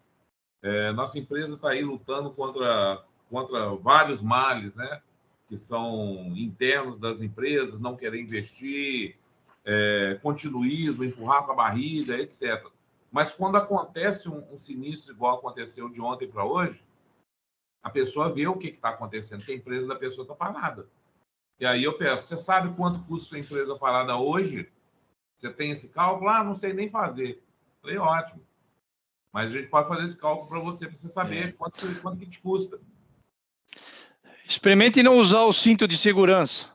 G: Nossa empresa está aí lutando contra vários males, né? Que são internos das empresas, não querer investir, continuismo, empurrar com a barriga, etc. Mas quando acontece um sinistro igual aconteceu de ontem para hoje, a pessoa vê o que está acontecendo, que a empresa da pessoa está parada. E aí eu peço, você sabe quanto custa sua empresa parada hoje? Você tem esse cálculo? Não sei nem fazer. Falei, ótimo. Mas a gente pode fazer esse cálculo para você saber quanto que te custa.
I: Experimente não usar o cinto de segurança.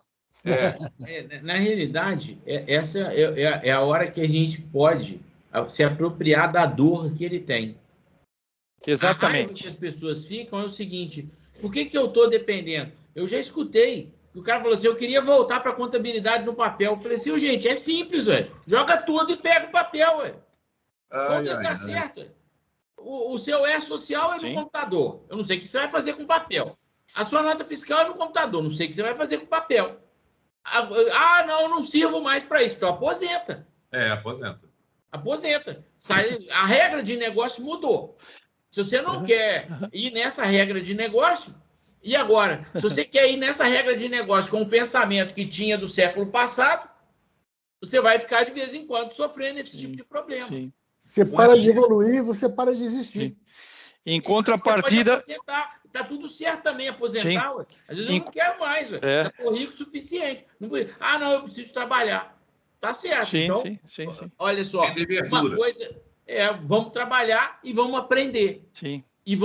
A: Na realidade, essa é a hora que a gente pode se apropriar da dor que ele tem.
I: Exatamente.
A: A raiva que as pessoas ficam é o seguinte, por que eu estou dependendo? Eu já escutei, o cara falou assim, eu queria voltar para a contabilidade no papel. Eu falei assim, gente, é simples, velho. Joga tudo e pega o papel, velho. Contas dá certo, velho. O seu social é no computador. Eu não sei o que você vai fazer com papel. A sua nota fiscal é no computador. Não sei o que você vai fazer com papel. Não, eu não sirvo mais para isso. Então aposenta.
G: Aposenta.
A: Aposenta. A regra de negócio mudou. Se você não quer ir nessa regra de negócio, e agora? Se você quer ir nessa regra de negócio com o pensamento que tinha do século passado, você vai ficar de vez em quando sofrendo esse tipo de problema.
C: Sim. Você para de evoluir, você para de existir.
I: Sim. Em contrapartida...
A: Você pode aposentar. Tá tudo certo também aposentar. Ué. Às vezes eu não quero mais. Já estou rico o suficiente. Não, eu preciso trabalhar. Tá certo.
I: Sim,
A: então,
I: sim.
A: olha só, uma coisa vamos trabalhar e vamos aprender.
I: Sim.
A: E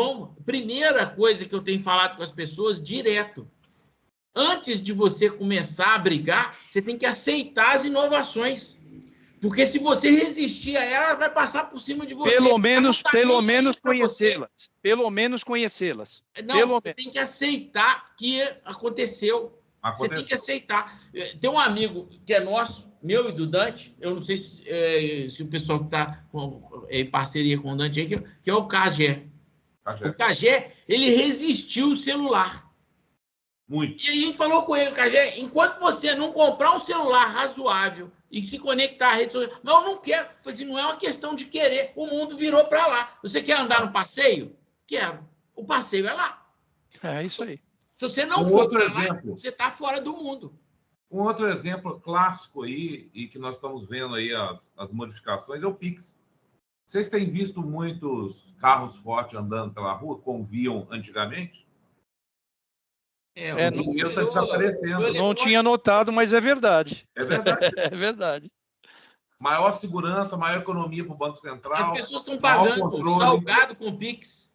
A: primeira coisa que eu tenho falado com as pessoas direto, antes de você começar a brigar, você tem que aceitar as inovações. Porque se você resistir a ela vai passar por cima de você.
I: Pelo menos conhecê-las. Pelo menos conhecê-las.
A: Não, você tem que aceitar que aconteceu. Você tem que aceitar. Tem um amigo que é nosso, meu e do Dante, eu não sei se o pessoal que está em parceria com o Dante aí, que é o Cagé. O Cagé, ele resistiu o celular.
G: Muito.
A: E aí a gente falou com ele, Cagé, enquanto você não comprar um celular razoável e se conectar à rede social, mas eu não quero. Assim, não é uma questão de querer. O mundo virou para lá. Você quer andar no passeio? Quero. O passeio é lá.
I: É isso aí.
A: Se você não for para lá, você está fora do mundo.
G: Um outro exemplo clássico aí, e que nós estamos vendo aí as modificações, é o Pix. Vocês têm visto muitos carros fortes andando pela rua, como viam antigamente?
A: O
G: dinheiro está desaparecendo.
I: Não tinha notado, mas é verdade.
G: É verdade.
I: É verdade.
G: Maior segurança, maior economia para o Banco Central.
A: As pessoas estão pagando salgado com Pix.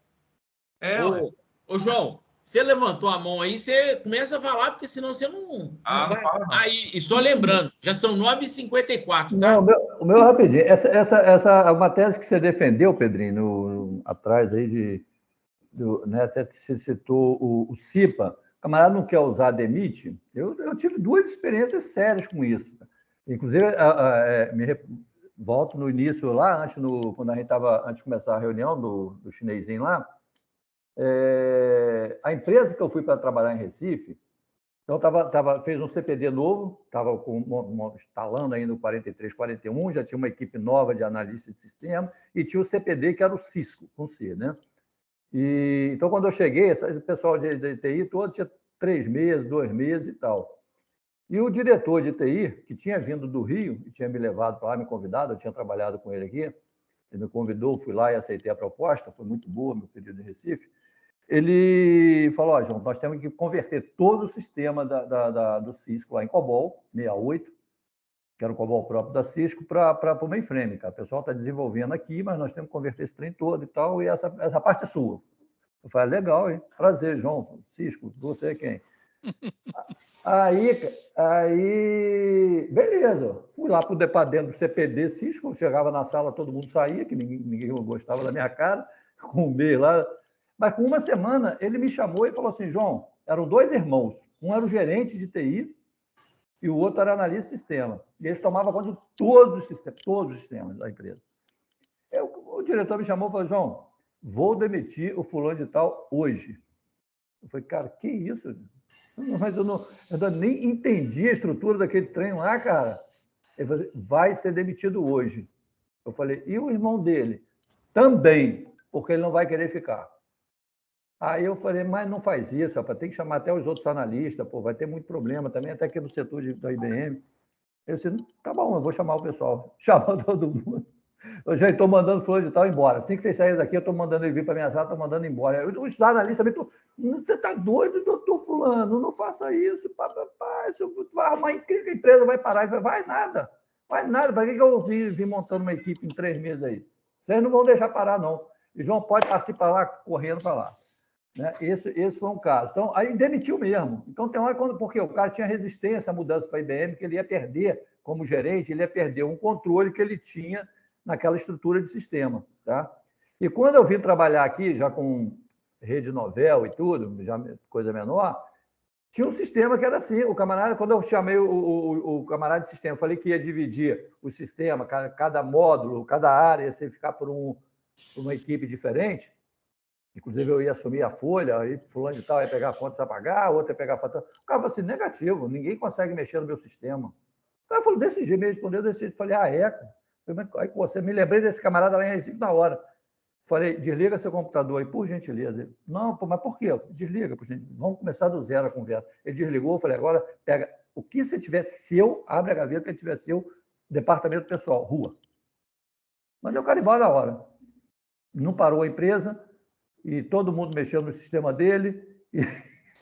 A: Ô, João, você levantou a mão aí, você começa a falar, porque senão você não vai.
G: Fala, não.
A: Aí, e só lembrando, já são 9h54, tá?
B: Não, o meu rapidinho. Essa uma tese que você defendeu, Pedrinho, atrás aí né, até você citou o CIPA. O camarada não quer usar a DEMIT. Eu tive 2 experiências sérias com isso. Inclusive, volto no início lá, quando a gente estava, antes de começar a reunião do chinesinho lá, a empresa que eu fui para trabalhar em Recife, então fez um CPD novo, estava instalando ainda o 43, 41, já tinha uma equipe nova de analista de sistema, e tinha o CPD, que era o Cisco, com C, né? Então, quando eu cheguei, esse pessoal de TI todo tinha 3 meses, 2 meses e tal. E o diretor de TI, que tinha vindo do Rio e tinha me levado para lá, me convidado, eu tinha trabalhado com ele aqui, ele me convidou, fui lá e aceitei a proposta, foi muito boa, meu período em Recife. Ele falou, João, nós temos que converter todo o sistema do Cisco lá em COBOL 68, que era o COBOL próprio da Cisco, para o mainframe. Cara. O pessoal está desenvolvendo aqui, mas nós temos que converter esse trem todo e tal, e essa parte é sua. Eu falei, legal, hein? Prazer, João. Cisco, você é quem? Aí, beleza. Fui lá para dentro do CPD Cisco, chegava na sala, todo mundo saía, que ninguém gostava da minha cara, com o B lá. Mas com uma semana, ele me chamou e falou assim, João, eram 2 irmãos. Um era o gerente de TI e o outro era analista de sistema. E eles tomavam conta de todos os sistemas da empresa. O diretor me chamou e falou, João, vou demitir o fulano de tal hoje. Eu falei, cara, que isso? Mas eu nem entendi a estrutura daquele trem lá, cara. Ele falou, vai ser demitido hoje. Eu falei, e o irmão dele? Também, porque ele não vai querer ficar. Aí eu falei, mas não faz isso, rapaz, tem que chamar até os outros analistas, pô, vai ter muito problema também, até aqui no setor da IBM. Eu disse, tá bom, eu vou chamar o pessoal. Chamou todo mundo. Eu já estou mandando fulano de tal embora. Assim que vocês saírem daqui, eu estou mandando ele vir para a minha sala, estou mandando embora. Os analistas também, você está doido, doutor fulano? Não faça isso, isso vai arrumar a empresa, vai parar. Vai nada. Para que eu vim montando uma equipe em 3 meses aí? Vocês não vão deixar parar, não. E João pode participar lá, correndo para lá. Né? Esse foi um caso. Então, aí demitiu mesmo. Então, tem hora porque o cara tinha resistência à mudança para a IBM, que ele ia perder, como gerente, ele ia perder um controle que ele tinha naquela estrutura de sistema. Tá? E quando eu vim trabalhar aqui, já com rede novel e tudo, já coisa menor, tinha um sistema que era assim, o camarada, quando eu chamei o camarada de sistema, falei que ia dividir o sistema, cada módulo, cada área, ia ficar por uma equipe diferente. Inclusive, eu ia assumir a folha, aí fulano de tal ia pegar a conta a pagar, outro ia pegar a fatura. O cara falou assim, negativo, ninguém consegue mexer no meu sistema. O cara falou, desse jeito, me respondeu desse jeito. Falei, aí você me lembrei desse camarada lá em Recife na hora. Falei, desliga seu computador aí, por gentileza. Ele, não, mas por quê? Desliga, por gentileza. Vamos começar do zero a conversa. Ele desligou, eu falei, agora pega o que você tiver seu, abre a gaveta, que tiver seu, departamento pessoal, rua. Mandei o cara embora na hora. Não parou a empresa, e todo mundo mexeu no sistema dele,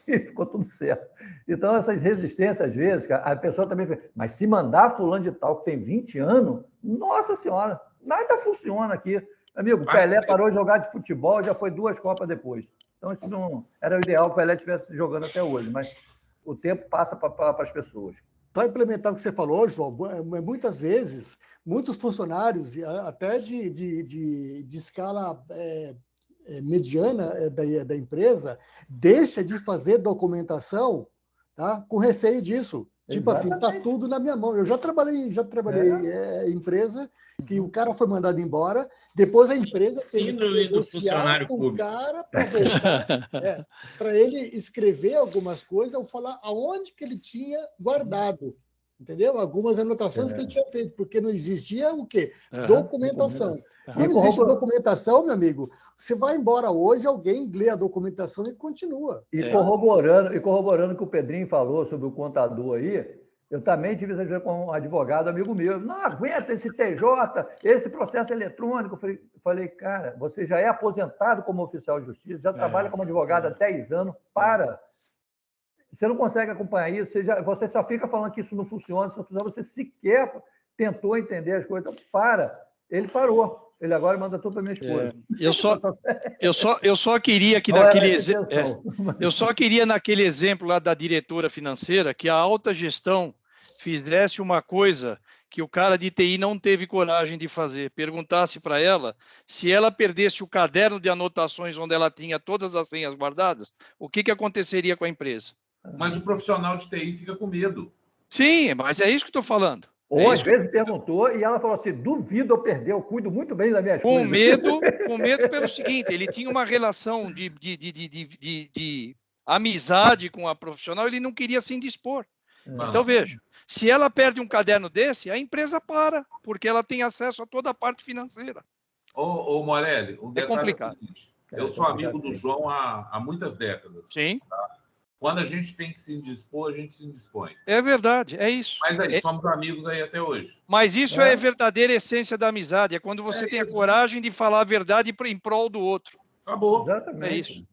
B: e ficou tudo certo. Então, essas resistências, às vezes, a pessoa também fala, mas se mandar fulano de tal que tem 20 anos, nossa senhora, nada funciona aqui. Amigo, Pelé parou de jogar de futebol, já foi 2 Copas depois. Então, isso não era o ideal que o Pelé estivesse jogando até hoje, mas o tempo passa para as pessoas.
C: Para implementar o que você falou, João, muitas vezes, muitos funcionários, até de escala mediana da empresa, deixa de fazer documentação, tá, com receio disso. Tipo assim, tá tudo na minha mão. Eu já trabalhei em empresa que o cara foi mandado embora, depois a empresa
A: síndrome do funcionário público.
C: O cara para voltar, para ele escrever algumas coisas ou falar aonde que ele tinha guardado, entendeu? Algumas anotações que ele tinha feito, porque não existia o quê? Documentação. Quando existe documentação, meu amigo, você vai embora hoje, alguém lê a documentação e continua.
B: E corroborando o que o Pedrinho falou sobre o contador aí, eu também tive essa vez com um advogado amigo meu. Não aguenta esse TJ, esse processo eletrônico. Eu falei, cara, você já é aposentado como oficial de justiça, já trabalha como advogado há 10 anos, para. Você não consegue acompanhar isso, você só fica falando que isso não funciona, você sequer tentou entender as coisas. Então, para. Ele parou. Ele agora manda tudo para minha esposa.
I: Eu só queria que naquele eu só queria naquele exemplo lá da diretora financeira que a alta gestão fizesse uma coisa que o cara de TI não teve coragem de fazer. Perguntasse para ela se ela perdesse o caderno de anotações onde ela tinha todas as senhas guardadas, o que aconteceria com a empresa?
G: Mas o profissional de TI fica com medo.
I: Sim, mas é isso que estou falando.
B: Ou às vezes perguntou e ela falou assim, duvido eu perder, eu cuido muito bem das minhas coisas.
I: Com medo pelo seguinte, ele tinha uma relação de amizade com a profissional, ele não queria se indispor. Então, veja, se ela perde um caderno desse, a empresa para, porque ela tem acesso a toda a parte financeira.
G: Ô Morelli, um detalhe
I: complicado.
G: É o seguinte, eu sou amigo do João há muitas décadas.
I: Sim.
G: Tá? Quando a gente tem que se indispor, a gente se indispõe.
I: É verdade, é isso.
G: Mas aí, somos amigos aí até hoje.
I: Mas isso é a verdadeira essência da amizade, é quando você tem a coragem de falar a verdade em prol do outro.
G: Acabou.
B: Exatamente.
I: É isso.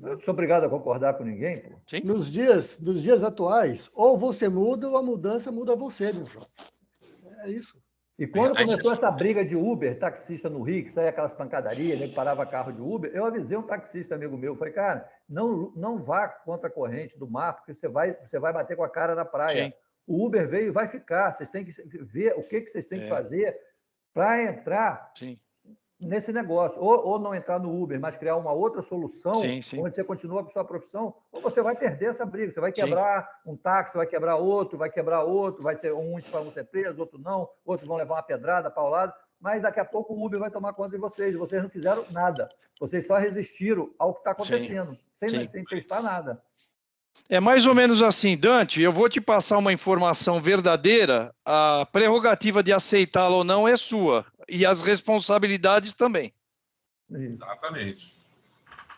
B: Eu não sou obrigado a concordar com ninguém, pô.
I: Sim.
C: Nos dias atuais, ou você muda ou a mudança muda você, meu João. É isso.
B: E quando começou essa briga de Uber, taxista no Rio, que saía aquelas pancadarias, né, que parava carro de Uber, eu avisei um taxista amigo meu, falei, cara, não vá contra a corrente do mar, porque você vai bater com a cara na praia. Sim. O Uber veio e vai ficar, vocês têm que ver o que vocês têm que fazer para entrar nesse negócio. Ou não entrar no Uber, mas criar uma outra solução, onde você continua com sua profissão, ou você vai perder essa briga. Você vai quebrar um táxi, vai quebrar outro, vai ser uns vão ser presos, outros não, outros vão levar uma pedrada, paulada, mas daqui a pouco o Uber vai tomar conta de vocês. Vocês não fizeram nada. Vocês só resistiram ao que está acontecendo, sem testar nada.
I: É mais ou menos assim, Dante, eu vou te passar uma informação verdadeira, a prerrogativa de aceitá-la ou não é sua, e as responsabilidades também.
G: Exatamente.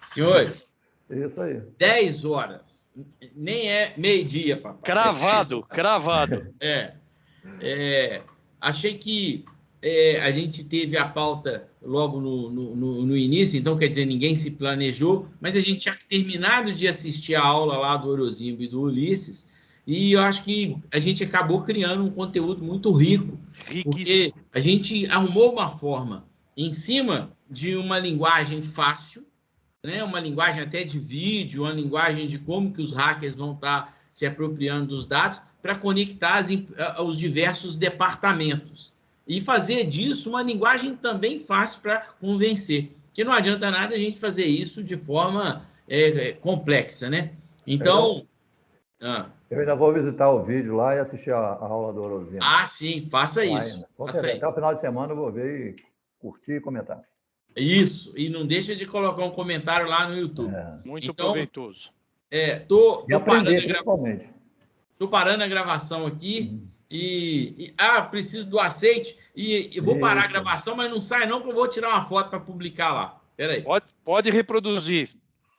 A: Senhores,
B: isso aí.
A: 10 horas, nem é meio-dia, papai.
I: Cravado.
A: Achei que a gente teve a pauta logo no início, então, quer dizer, ninguém se planejou, mas a gente tinha terminado de assistir a aula lá do Orozimbo e do Ulisses, e eu acho que a gente acabou criando um conteúdo muito rico, porque a gente arrumou uma forma em cima de uma linguagem fácil, né, uma linguagem até de vídeo, uma linguagem de como que os hackers vão estar se apropriando dos dados para conectar os diversos departamentos. E fazer disso uma linguagem também fácil para convencer. Porque não adianta nada a gente fazer isso de forma complexa, né? Então...
B: Eu ainda vou visitar o vídeo lá e assistir a aula do Orozimbo.
A: Ah, sim, faça isso.
B: Até o final de semana eu vou ver e curtir e comentar.
A: Isso, e não deixa de colocar um comentário lá no YouTube.
I: Muito proveitoso.
A: Estou parando a gravação aqui. Preciso do aceite e vou parar a gravação, mas não sai não, que eu vou tirar uma foto para publicar lá. Espera aí.
I: Pode reproduzir.